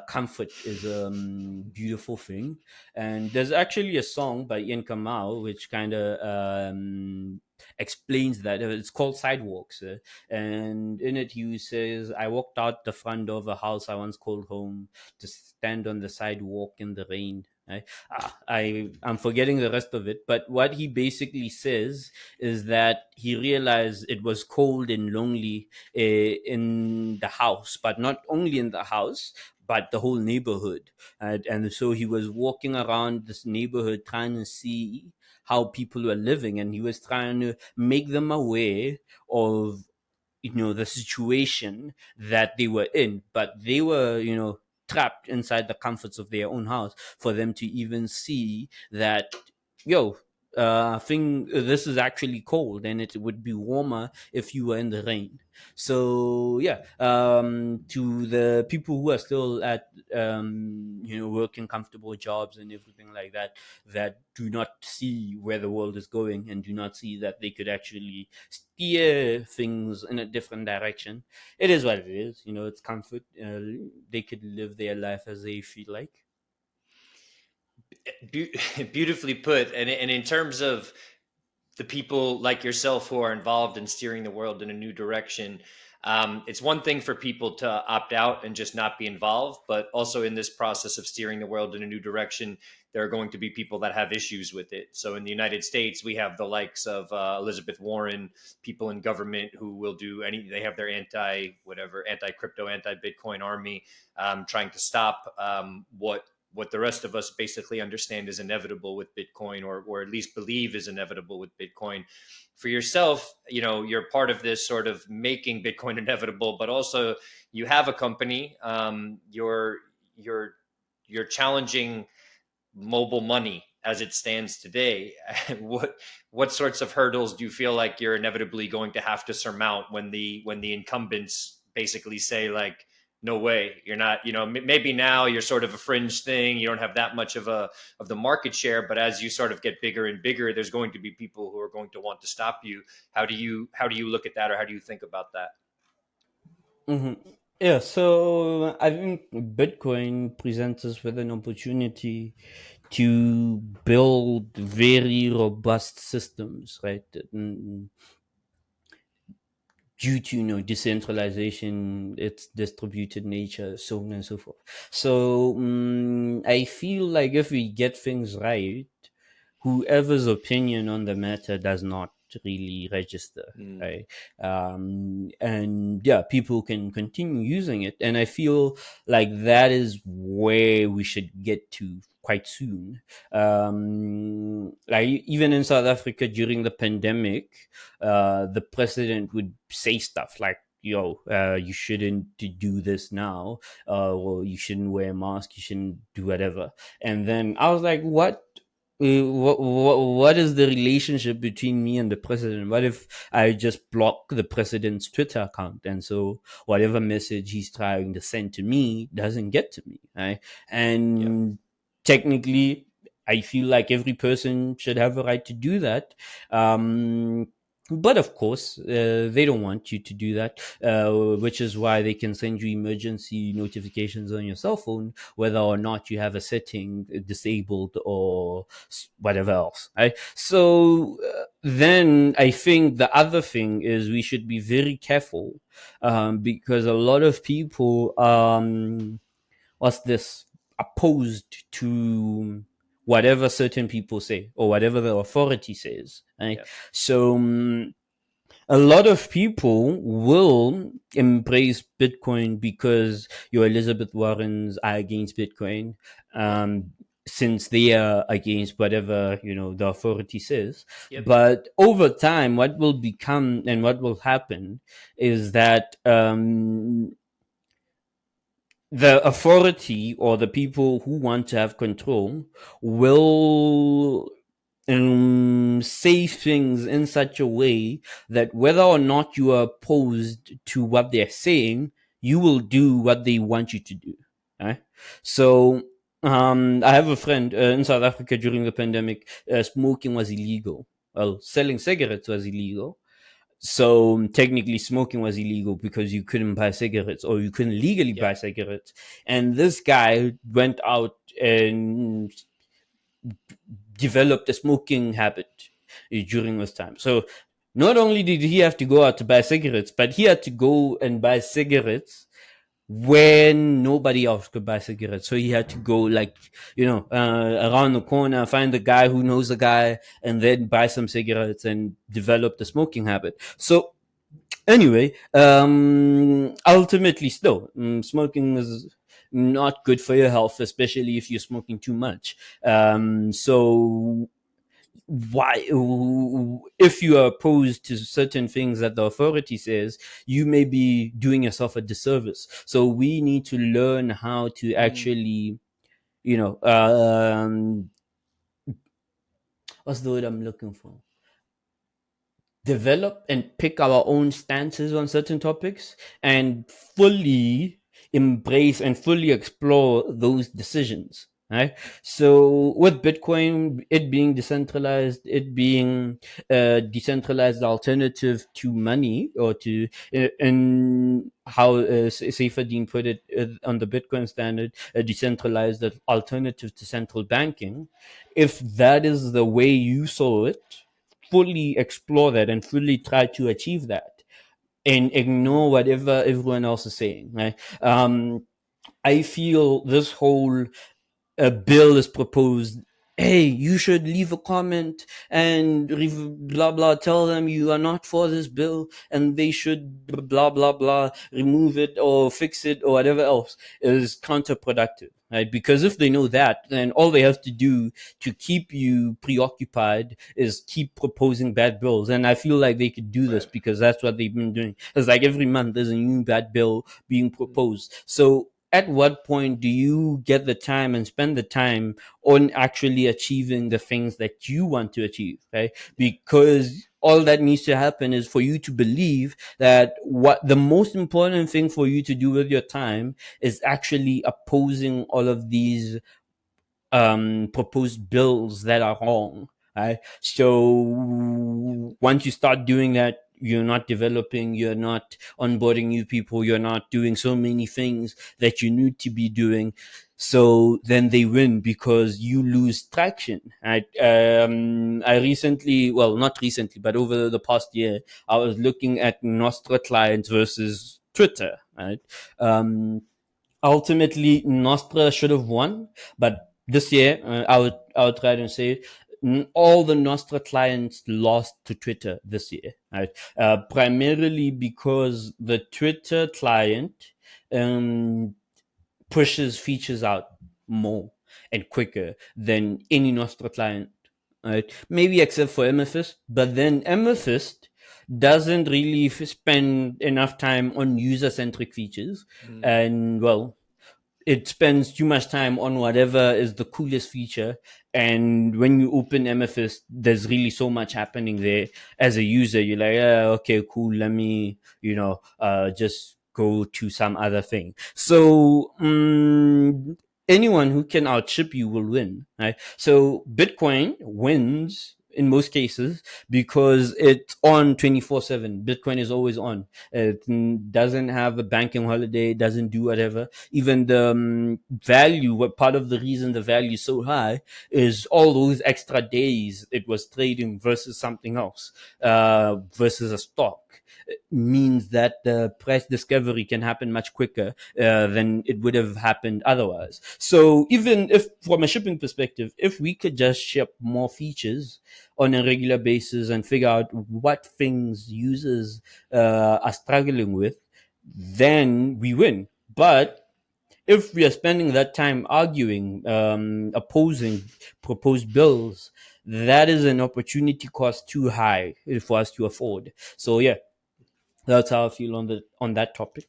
[SPEAKER 1] comfort is a beautiful thing. And there's actually a song by Ian Kamau which kind of explains that. It's called Sidewalks. And in it, he says, I walked out the front door of a house I once called home to stand on the sidewalk in the rain. I'm forgetting the rest of it, but what he basically says is that he realized it was cold and lonely in the house, but not only in the house, but the whole neighborhood. And so he was walking around this neighborhood trying to see how people were living, and he was trying to make them aware of the situation that they were in, but they were trapped inside the comforts of their own house for them to even see that this is actually cold, and it would be warmer if you were in the rain. So yeah, to the people who are still at working comfortable jobs and everything like that, that do not see where the world is going and do not see that they could actually steer things in a different direction, it is what it is. It's comfort. They could live their life as they feel like.
[SPEAKER 3] Beautifully put. And in terms of the people like yourself who are involved in steering the world in a new direction, it's one thing for people to opt out and just not be involved, but also in this process of steering the world in a new direction, there are going to be people that have issues with it. So in the United States, we have the likes of Elizabeth Warren, people in government who will do they have their anti-crypto, anti-Bitcoin army, trying to stop what the rest of us basically understand is inevitable with Bitcoin, or at least believe is inevitable with Bitcoin. For yourself, you're part of this sort of making Bitcoin inevitable, but also you have a company. You're challenging mobile money as it stands today. What sorts of hurdles do you feel like you're inevitably going to have to surmount when the incumbents basically say, like, no way, you're not, maybe now you're sort of a fringe thing, you don't have that much of the market share, but as you sort of get bigger and bigger, there's going to be people who are going to want to stop you. How do you look at that, or how do you think about that?
[SPEAKER 1] Mm-hmm. Yeah, so I think Bitcoin presents us with an opportunity to build very robust systems, right? Due to decentralization, its distributed nature, so on and so forth. So I feel like if we get things right, whoever's opinion on the matter does not really register, right? And yeah, people can continue using it, and I feel like that is where we should get to quite soon. Like even in South Africa during the pandemic, the president would say stuff like, yo, you shouldn't do this now, or you shouldn't wear a mask, you shouldn't do whatever. And then I was like, what? What is the relationship between me and the president? What if I just block the president's Twitter account, and so whatever message he's trying to send to me doesn't get to me, right? And technically, I feel like every person should have a right to do that. But of course, they don't want you to do that, which is why they can send you emergency notifications on your cell phone, whether or not you have a setting disabled or whatever else. Right? So then I think the other thing is we should be very careful, because a lot of people, what's this, opposed to whatever certain people say or whatever the authority says, right? So a lot of people will embrace Bitcoin because your Elizabeth Warrens are against Bitcoin, since they are against whatever the authority says. But over time, what will become and what will happen is that the authority or the people who want to have control will say things in such a way that whether or not you are opposed to what they're saying, you will do what they want you to do. Right? So I have a friend in South Africa during the pandemic. Smoking was illegal. Well, selling cigarettes was illegal. So technically smoking was illegal because you couldn't buy cigarettes, or you couldn't legally buy cigarettes. And this guy went out and developed a smoking habit during this time. So not only did he have to go out to buy cigarettes, but he had to go and buy cigarettes when nobody else could buy cigarettes. So he had to go, like, around the corner, find the guy who knows the guy, and then buy some cigarettes and develop the smoking habit. So anyway, ultimately still, smoking is not good for your health, especially if you're smoking too much. So why, if you are opposed to certain things that the authority says, you may be doing yourself a disservice. So we need to learn how to actually what's the word I'm looking for? Develop and pick our own stances on certain topics and fully embrace and fully explore those decisions. Right. So with Bitcoin, it being decentralized, it being a decentralized alternative to money, or to, in how Saifedean put it, on the Bitcoin standard, a decentralized alternative to central banking. If that is the way you saw it, fully explore that and fully try to achieve that, and ignore whatever everyone else is saying. Right? I feel this whole bill is proposed. Hey, you should leave a comment and blah blah. Tell them you are not for this bill, and they should blah blah blah remove it or fix it or whatever else, is counterproductive, right? Because if they know that, then all they have to do to keep you preoccupied is keep proposing bad bills. And I feel like they could do this
[SPEAKER 3] Right.
[SPEAKER 1] because that's what they've been doing. It's like every month there's a new bad bill being proposed. So at what point do you get the time and spend the time on actually achieving the things that you want to achieve, right? Because all that needs to happen is for you to believe that what the most important thing for you to do with your time is actually opposing all of these proposed bills that are wrong. Right? So once you start doing that, you're not developing, you're not onboarding new people, you're not doing so many things that you need to be doing. So then they win because you lose traction. Right? I recently, well, not recently, but over the past year, I was looking at Nostr clients versus Twitter. Right? Ultimately, Nostra should have won, but this year, I would try to say all the Nostra clients lost to Twitter this year, right? Primarily because the Twitter client um, pushes features out more and quicker than any Nostra client, right? Maybe except for Amethyst, but then Amethyst doesn't really spend enough time on user-centric features, and well, it spends too much time on whatever is the coolest feature. And when you open Amethyst, there's really so much happening there. As a user, you're like, okay, cool. Let me, just go to some other thing. So, anyone who can outship you will win, right? So Bitcoin wins in most cases because it's on 24/7. Bitcoin is always on. It doesn't have a banking holiday, doesn't do whatever. Even the value, what part of the reason the value is so high is all those extra days it was trading versus something else, versus a stock, means that the price discovery can happen much quicker than it would have happened otherwise. So even if, from a shipping perspective, if we could just ship more features on a regular basis and figure out what things users are struggling with, then we win. But if we are spending that time arguing, opposing proposed bills, that is an opportunity cost too high for us to afford. So yeah, that's how I feel on that topic.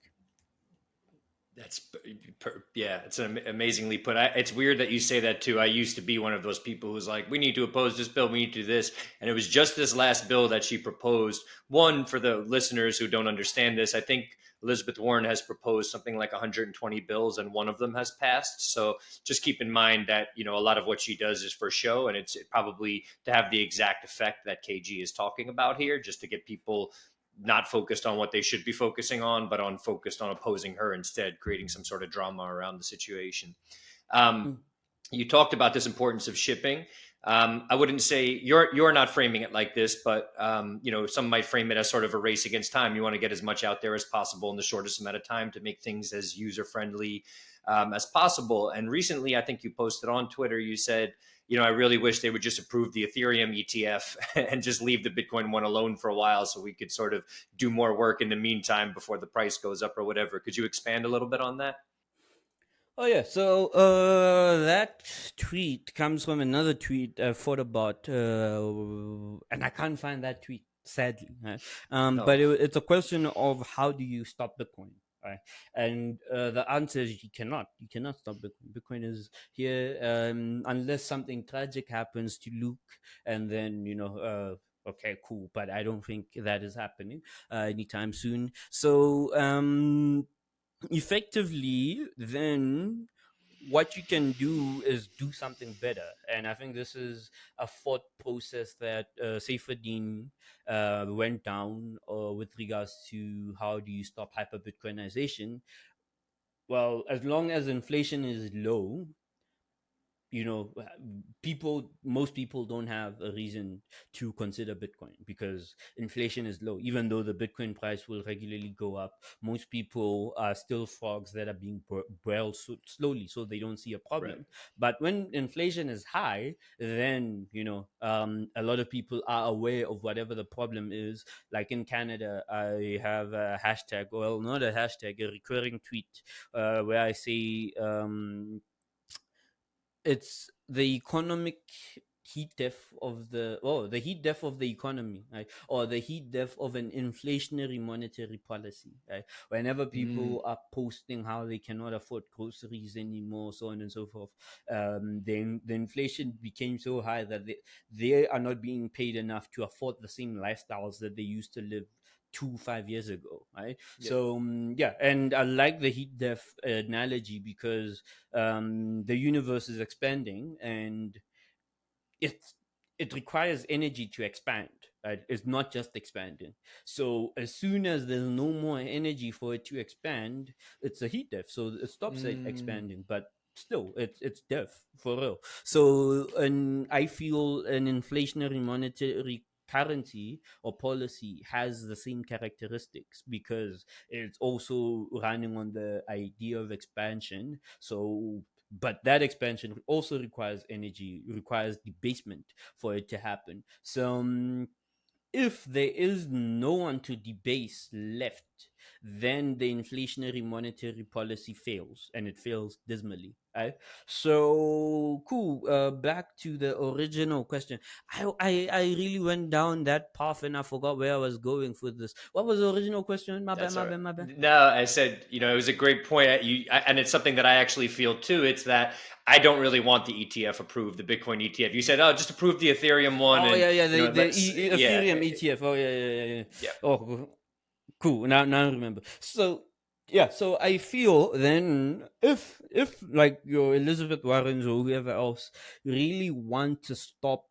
[SPEAKER 3] That's yeah, it's amazingly put. It's weird that you say that too. I used to be one of those people who's like, we need to oppose this bill, we need to do this, and it was just this last bill that she proposed. One, for the listeners who don't understand this, I think Elizabeth Warren has proposed something like 120 bills, and one of them has passed. So just keep in mind that a lot of what she does is for show, and it's probably to have the exact effect that KG is talking about here, just to get people not focused on what they should be focusing on, but on focused on opposing her instead, creating some sort of drama around the situation.
[SPEAKER 1] Mm.
[SPEAKER 3] You talked about this importance of shipping. I wouldn't say you're not framing it like this, but some might frame it as sort of a race against time. You want to get as much out there as possible in the shortest amount of time to make things as user friendly as possible. And recently, I think you posted on Twitter, you said, I really wish they would just approve the Ethereum ETF and just leave the Bitcoin one alone for a while so we could sort of do more work in the meantime before the price goes up or whatever. Could you expand a little bit on that?
[SPEAKER 1] Oh yeah, so that tweet comes from another tweet I thought about, and I can't find that tweet sadly. Right?
[SPEAKER 3] No.
[SPEAKER 1] But it's a question of how do you stop Bitcoin? Right? And the answer is you cannot. You cannot stop Bitcoin. Bitcoin is here unless something tragic happens to Luke, and then okay, cool. But I don't think that is happening anytime soon. So effectively, then what you can do is do something better. And I think this is a thought process that Seyfuddin went down with regards to how do you stop hyper Bitcoinization. Well, as long as inflation is low, most people don't have a reason to consider Bitcoin because inflation is low. Even though the Bitcoin price will regularly go up, most people are still frogs that are being boiled slowly, so they don't see a problem.
[SPEAKER 3] Right.
[SPEAKER 1] But when inflation is high, then a lot of people are aware of whatever the problem is. Like in Canada, I have a hashtag, well, not a hashtag, a recurring tweet where I say it's the economic heat death of the heat death of the economy, right? Or the heat death of an inflationary monetary policy, right? Whenever people are posting how they cannot afford groceries anymore, so on and so forth, then the inflation became so high that they are not being paid enough to afford the same lifestyles that they used to live 5 years ago, right?
[SPEAKER 3] Yeah.
[SPEAKER 1] So and I like the heat death analogy because the universe is expanding and it's it requires energy to expand, right? It's not just expanding. So as soon as there's no more energy for it to expand, it's a heat death, so it stops expanding. But still, it's death for real. So, and I feel an inflationary monetary currency or policy has the same characteristics because it's also running on the idea of expansion. So but that expansion also requires energy, requires debasement for it to happen. So if there is no one to debase left, then the inflationary monetary policy fails, and it fails dismally. Right? So cool. Back to the original question. I really went down that path and I forgot where I was going with this. What was the original question? My bad.
[SPEAKER 3] That's
[SPEAKER 1] My
[SPEAKER 3] all right.
[SPEAKER 1] bad. My bad.
[SPEAKER 3] No, I said, it was a great point. And it's something that I actually feel too. It's that I don't really want the ETF approved, the Bitcoin ETF. You said, oh, just approve the Ethereum one,
[SPEAKER 1] Oh
[SPEAKER 3] and
[SPEAKER 1] yeah,
[SPEAKER 3] let's, yeah,
[SPEAKER 1] Ethereum ETF. Oh yeah.
[SPEAKER 3] yeah,
[SPEAKER 1] Oh, cool. Now I remember. So yeah, so I feel then if like your Elizabeth Warrens or whoever else really want to stop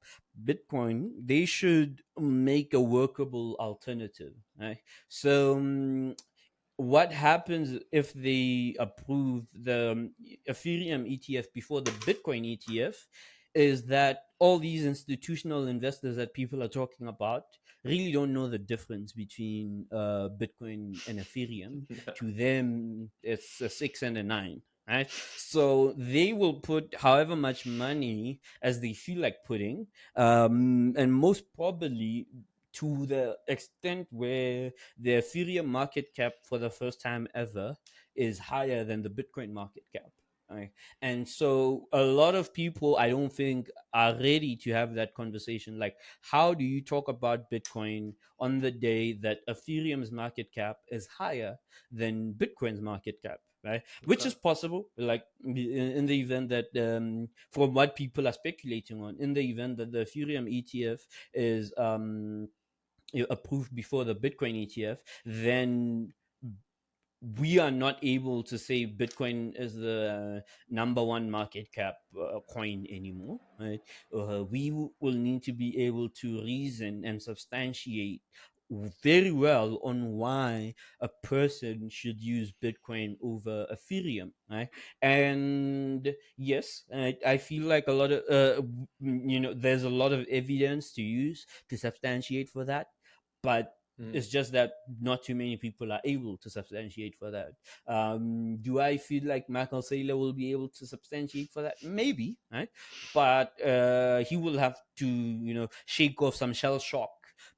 [SPEAKER 1] Bitcoin, they should make a workable alternative. Right. So what happens if they approve the Ethereum ETF before the Bitcoin ETF is that all these institutional investors that people are talking about really don't know the difference between Bitcoin and Ethereum. To them, it's a 6 and a 9. Right, so they will put however much money as they feel like putting, and most probably to the extent where the Ethereum market cap for the first time ever is higher than the Bitcoin market cap. Right? And so a lot of people, I don't think, are ready to have that conversation. Like, how do you talk about Bitcoin on the day that Ethereum's market cap is higher than Bitcoin's market cap? Right, which is possible. Like in the event that, from what people are speculating on, in the event that the Ethereum ETF is approved before the Bitcoin ETF, then we are not able to say Bitcoin is the number one market cap coin anymore. Right? We will need to be able to reason and substantiate very well on why a person should use Bitcoin over Ethereum, right? And yes, I feel like a lot of there's a lot of evidence to use to substantiate for that, but it's just that not too many people are able to substantiate for that. Do I feel like Michael Saylor will be able to substantiate for that? Maybe, right? But he will have to, shake off some shell shock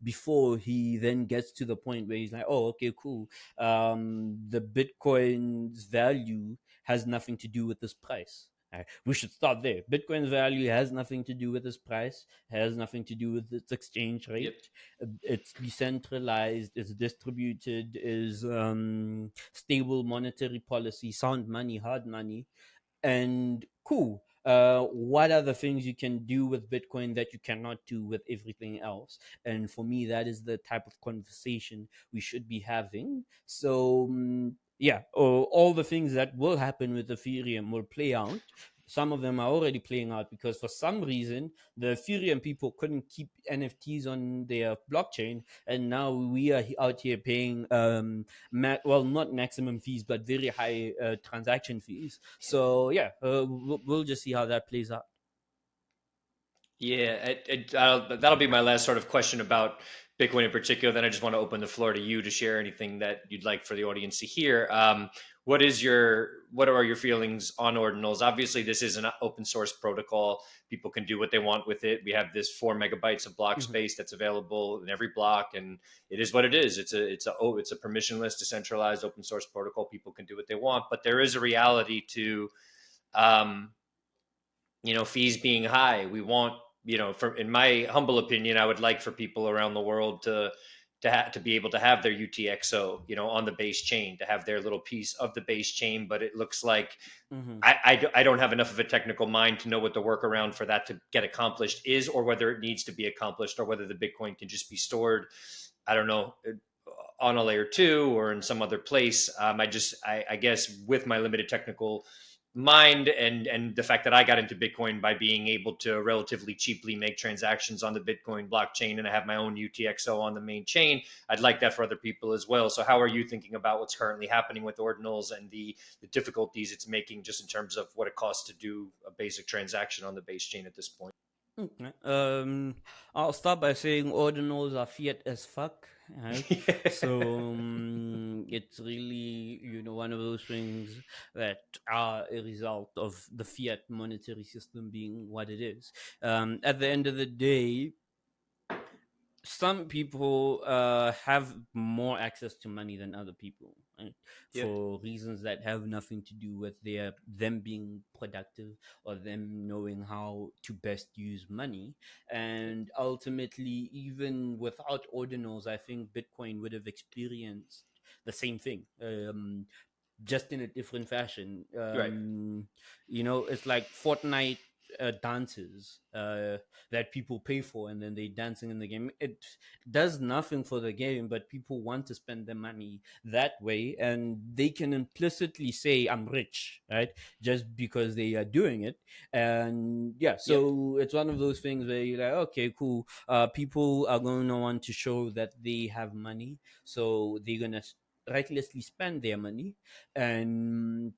[SPEAKER 1] before he then gets to the point where he's like, oh, okay, cool. The Bitcoin's value has nothing to do with this price. We should start there. Bitcoin's value has nothing to do with its price, has nothing to do with its exchange
[SPEAKER 3] Yep.
[SPEAKER 1] rate. It's decentralized, it's distributed, is stable monetary policy, sound money, hard money, and cool. What are the things you can do with Bitcoin that you cannot do with everything else? And for me, that is the type of conversation we should be having. So, yeah, all the things that will happen with Ethereum will play out. Some of them are already playing out because for some reason the Ethereum people couldn't keep NFTs on their blockchain, and now we are out here paying well, not maximum fees, but very high transaction fees. So yeah, we'll just see how that plays out.
[SPEAKER 3] Yeah, that'll be my last sort of question about Bitcoin in particular. Then I just want to open the floor to you to share anything that you'd like for the audience to hear. What are your feelings on Ordinals? Obviously, this is an open source protocol. People can do what they want with it. We have this 4 megabytes of block space that's available in every block, and it is what it is. It's a permissionless, decentralized, open source protocol. People can do what they want, but there is a reality to fees being high. We want, in my humble opinion, I would like for people around the world to be able to have their UTXO, on the base chain, to have their little piece of the base chain. But it looks like I don't have enough of a technical mind to know what the workaround for that to get accomplished is, or whether it needs to be accomplished, or whether the Bitcoin can just be stored, I don't know, on a layer 2 or in some other place. I guess with my limited technical mind and the fact that I got into Bitcoin by being able to relatively cheaply make transactions on the Bitcoin blockchain, and I have my own UTXO on the main chain, I'd like that for other people as well. So how are you thinking about what's currently happening with Ordinals and the difficulties it's making just in terms of what it costs to do a basic transaction on the base chain at this point?
[SPEAKER 1] Okay. I'll start by saying Ordinals are fiat as fuck. Right? So it's really, one of those things that are a result of the fiat monetary system being what it is. At the end of the day, some people have more access to money than other people, right?
[SPEAKER 3] Yep.
[SPEAKER 1] For reasons that have nothing to do with them being productive or them knowing how to best use money. And ultimately, even without ordinals, I think Bitcoin would have experienced the same thing. Just in a different fashion.
[SPEAKER 3] Right.
[SPEAKER 1] It's like Fortnite dances that people pay for, and then they dancing in the game. It does nothing for the game, but people want to spend their money that way, and they can implicitly say, "I'm rich," right? Just because they are doing it. And yeah, so it's one of those things where you're like, okay, cool. People are going to want to show that they have money, so they're gonna recklessly spend their money. And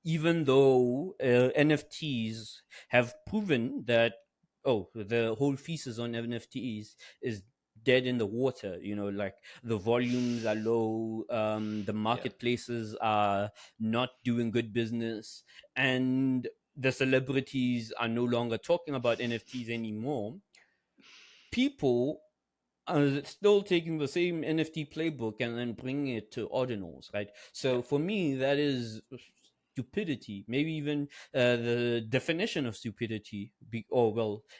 [SPEAKER 1] even though NFTs have proven that, the whole thesis on NFTs is dead in the water, like the volumes are low, the marketplaces are not doing good business, and the celebrities are no longer talking about NFTs anymore. People still taking the same NFT playbook and then bringing it to ordinals, right? So for me, that is stupidity, maybe even the definition of stupidity,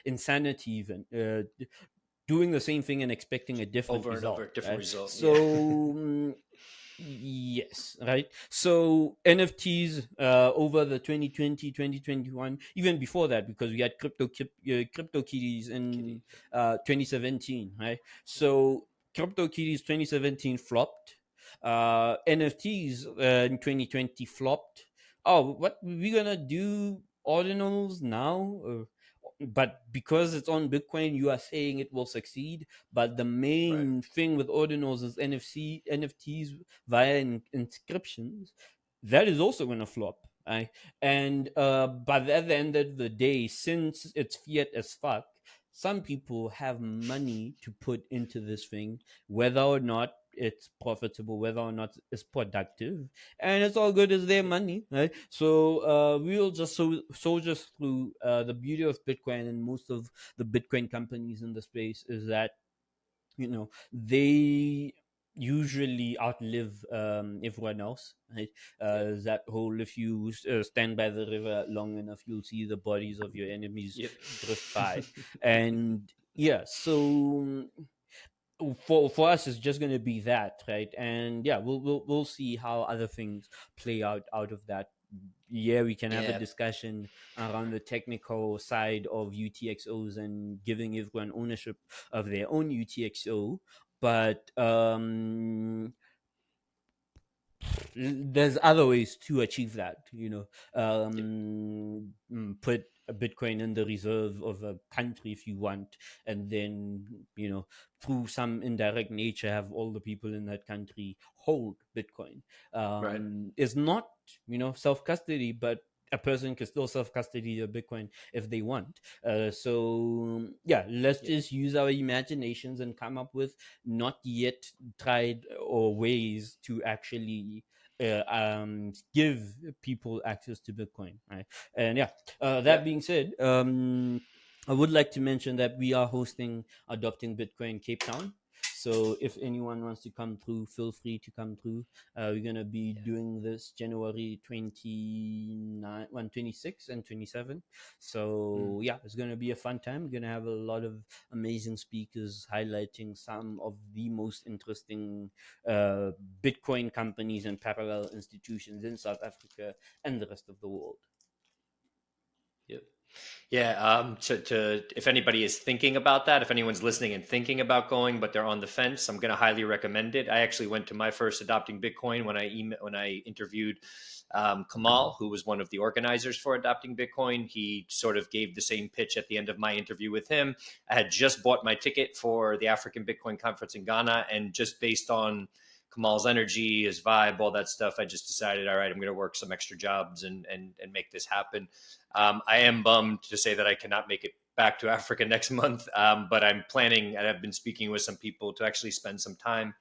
[SPEAKER 1] insanity even. Doing the same thing and expecting a different
[SPEAKER 3] Over
[SPEAKER 1] result.
[SPEAKER 3] and over, different
[SPEAKER 1] Right?
[SPEAKER 3] result.
[SPEAKER 1] So yes, right. So NFTs over the 2020, 2021, even before that, because we had crypto kitties in 2017, right? So crypto kitties 2017 flopped. NFTs in 2020 flopped. Oh, what we gonna do? Ordinals now? But because it's on Bitcoin, you are saying it will succeed. But the main thing with ordinals is NFTs via inscriptions. That is also going to flop. Right? And but at the end of the day, since it's fiat as fuck, some people have money to put into this thing, whether or not it's profitable, whether or not it's productive, and it's all good as their money, right? So we'll just soldier through. The beauty of Bitcoin and most of the Bitcoin companies in the space is that they usually outlive everyone else, right?
[SPEAKER 3] Yep.
[SPEAKER 1] That whole, if you stand by the river long enough, you'll see the bodies of your enemies
[SPEAKER 3] Yep.
[SPEAKER 1] drift by. And yeah, so for us it's just going to be that, right? And yeah, we'll see how other things play out of that. Yeah, we can have a
[SPEAKER 3] Yeah.
[SPEAKER 1] discussion around the technical side of UTXOs and giving everyone ownership of their own UTXO, but there's other ways to achieve that,
[SPEAKER 3] Yep.
[SPEAKER 1] put a bitcoin in the reserve of a country if you want, and then through some indirect nature have all the people in that country hold bitcoin.
[SPEAKER 3] Right.
[SPEAKER 1] It's not self-custody, but a person can still self-custody their bitcoin if they want. So yeah, let's
[SPEAKER 3] Yep.
[SPEAKER 1] just use our imaginations and come up with not yet tried or ways to actually give people access to Bitcoin, right? And yeah, that
[SPEAKER 3] Yep.
[SPEAKER 1] being said, I would like to mention that we are hosting Adopting Bitcoin Cape Town. So if anyone wants to come through, feel free to come through. We're going to be doing this January 29, 26 and 27.
[SPEAKER 3] Mm.
[SPEAKER 1] So yeah, it's going to be a fun time. We're going to have a lot of amazing speakers highlighting some of the most interesting uh, Bitcoin companies and parallel institutions in South Africa and the rest of the world.
[SPEAKER 3] Yep. Yeah, to if anybody is thinking about that, if anyone's listening and thinking about going, but they're on the fence, I'm going to highly recommend it. I actually went to my first Adopting Bitcoin when I interviewed Kamal, who was one of the organizers for Adopting Bitcoin. He sort of gave the same pitch at the end of my interview with him. I had just bought my ticket for the African Bitcoin conference in Ghana, and just based on Kamal's energy, his vibe, all that stuff, I just decided, all right, I'm going to work some extra jobs and make this happen. I am bummed to say that I cannot make it back to Africa next month, but I'm planning, and I've been speaking with some people to actually spend some time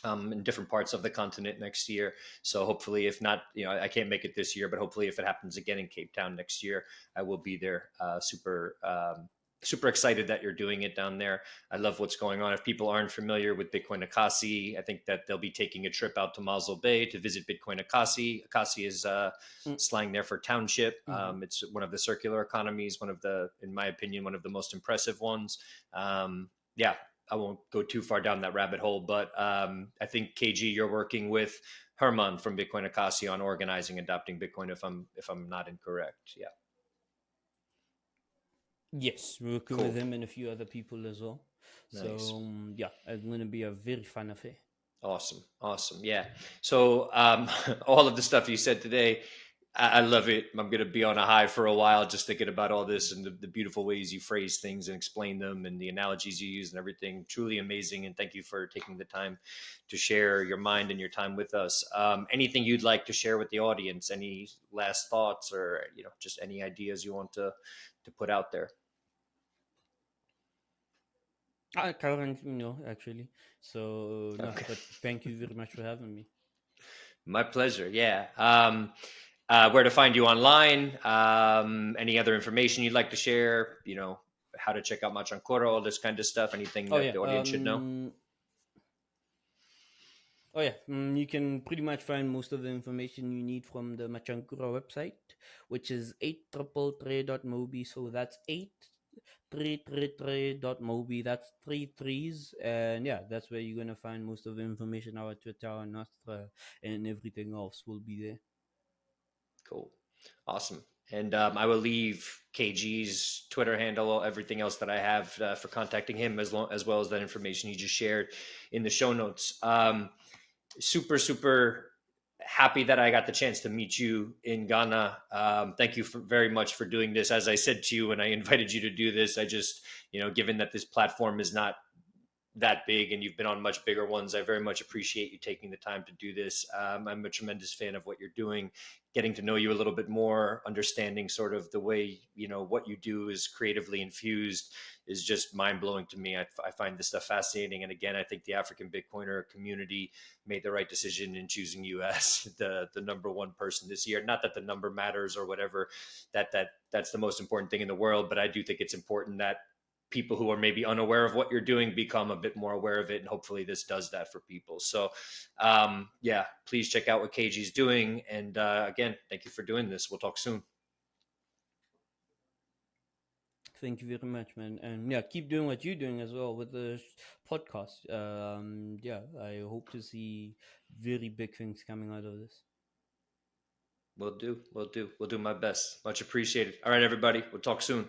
[SPEAKER 3] in different parts of the continent next year. So hopefully, if not, I can't make it this year, but hopefully, if it happens again in Cape Town next year, I will be there. Super excited that you're doing it down there. I love what's going on. If people aren't familiar with Bitcoin Akasi, I think that they'll be taking a trip out to Masel Bay to visit Bitcoin Akasi. Akasi is slang there for township.
[SPEAKER 1] Mm-hmm.
[SPEAKER 3] It's one of the circular economies, in my opinion, one of the most impressive ones. Yeah, I won't go too far down that rabbit hole, but I think KG, you're working with Herman from Bitcoin Akasi on organizing Adopting Bitcoin. If I'm not incorrect, yeah.
[SPEAKER 1] Yes, we're working with
[SPEAKER 3] Cool.
[SPEAKER 1] him and a few other people as well.
[SPEAKER 3] Nice.
[SPEAKER 1] So yeah, it's going to be a very fun affair.
[SPEAKER 3] Awesome. Awesome. Yeah. So all of the stuff you said today, I love it. I'm going to be on a high for a while just thinking about all this and the beautiful ways you phrase things and explain them and the analogies you use and everything. Truly amazing. And thank you for taking the time to share your mind and your time with us. Anything you'd like to share with the audience? Any last thoughts or, just any ideas you want to put out there?
[SPEAKER 1] Currently, no, actually. So no,
[SPEAKER 3] Okay.
[SPEAKER 1] but thank you very much for having me.
[SPEAKER 3] My pleasure. Yeah. Where to find you online, any other information you'd like to share, how to check out Machankura, all this kind of stuff, anything
[SPEAKER 1] Oh
[SPEAKER 3] that
[SPEAKER 1] yeah.
[SPEAKER 3] the audience should know?
[SPEAKER 1] Oh yeah, you can pretty much find most of the information you need from the Machankura website, which is 833.mobi. So that's 8333.mobi. That's three threes, and yeah, that's where you're gonna find most of the information. Our Twitter, our Nostr, and everything else will be there.
[SPEAKER 3] Cool. Awesome. And I will leave KG's Twitter handle, everything else that I have for contacting him, as well as that information you just shared in the show notes. Super, super happy that I got the chance to meet you in Ghana. Thank you very much for doing this. As I said to you when I invited you to do this, I just, given that this platform is not that big and you've been on much bigger ones, I very much appreciate you taking the time to do this. I'm a tremendous fan of what you're doing, getting to know you a little bit more, understanding sort of the way, what you do is creatively infused is just mind blowing to me. I find this stuff fascinating. And again, I think the African Bitcoiner community made the right decision in choosing you as the number one person this year. Not that the number matters or whatever, that's the most important thing in the world, but I do think it's important that people who are maybe unaware of what you're doing become a bit more aware of it, and hopefully this does that for people. So yeah, please check out what KG is doing, and again, thank you for doing this. We'll talk soon.
[SPEAKER 1] Thank you very much, man. And yeah, keep doing what you're doing as well with the podcast. Yeah, I hope to see very big things coming out of this.
[SPEAKER 3] We'll do my best. Much appreciated. All right, everybody, we'll talk soon.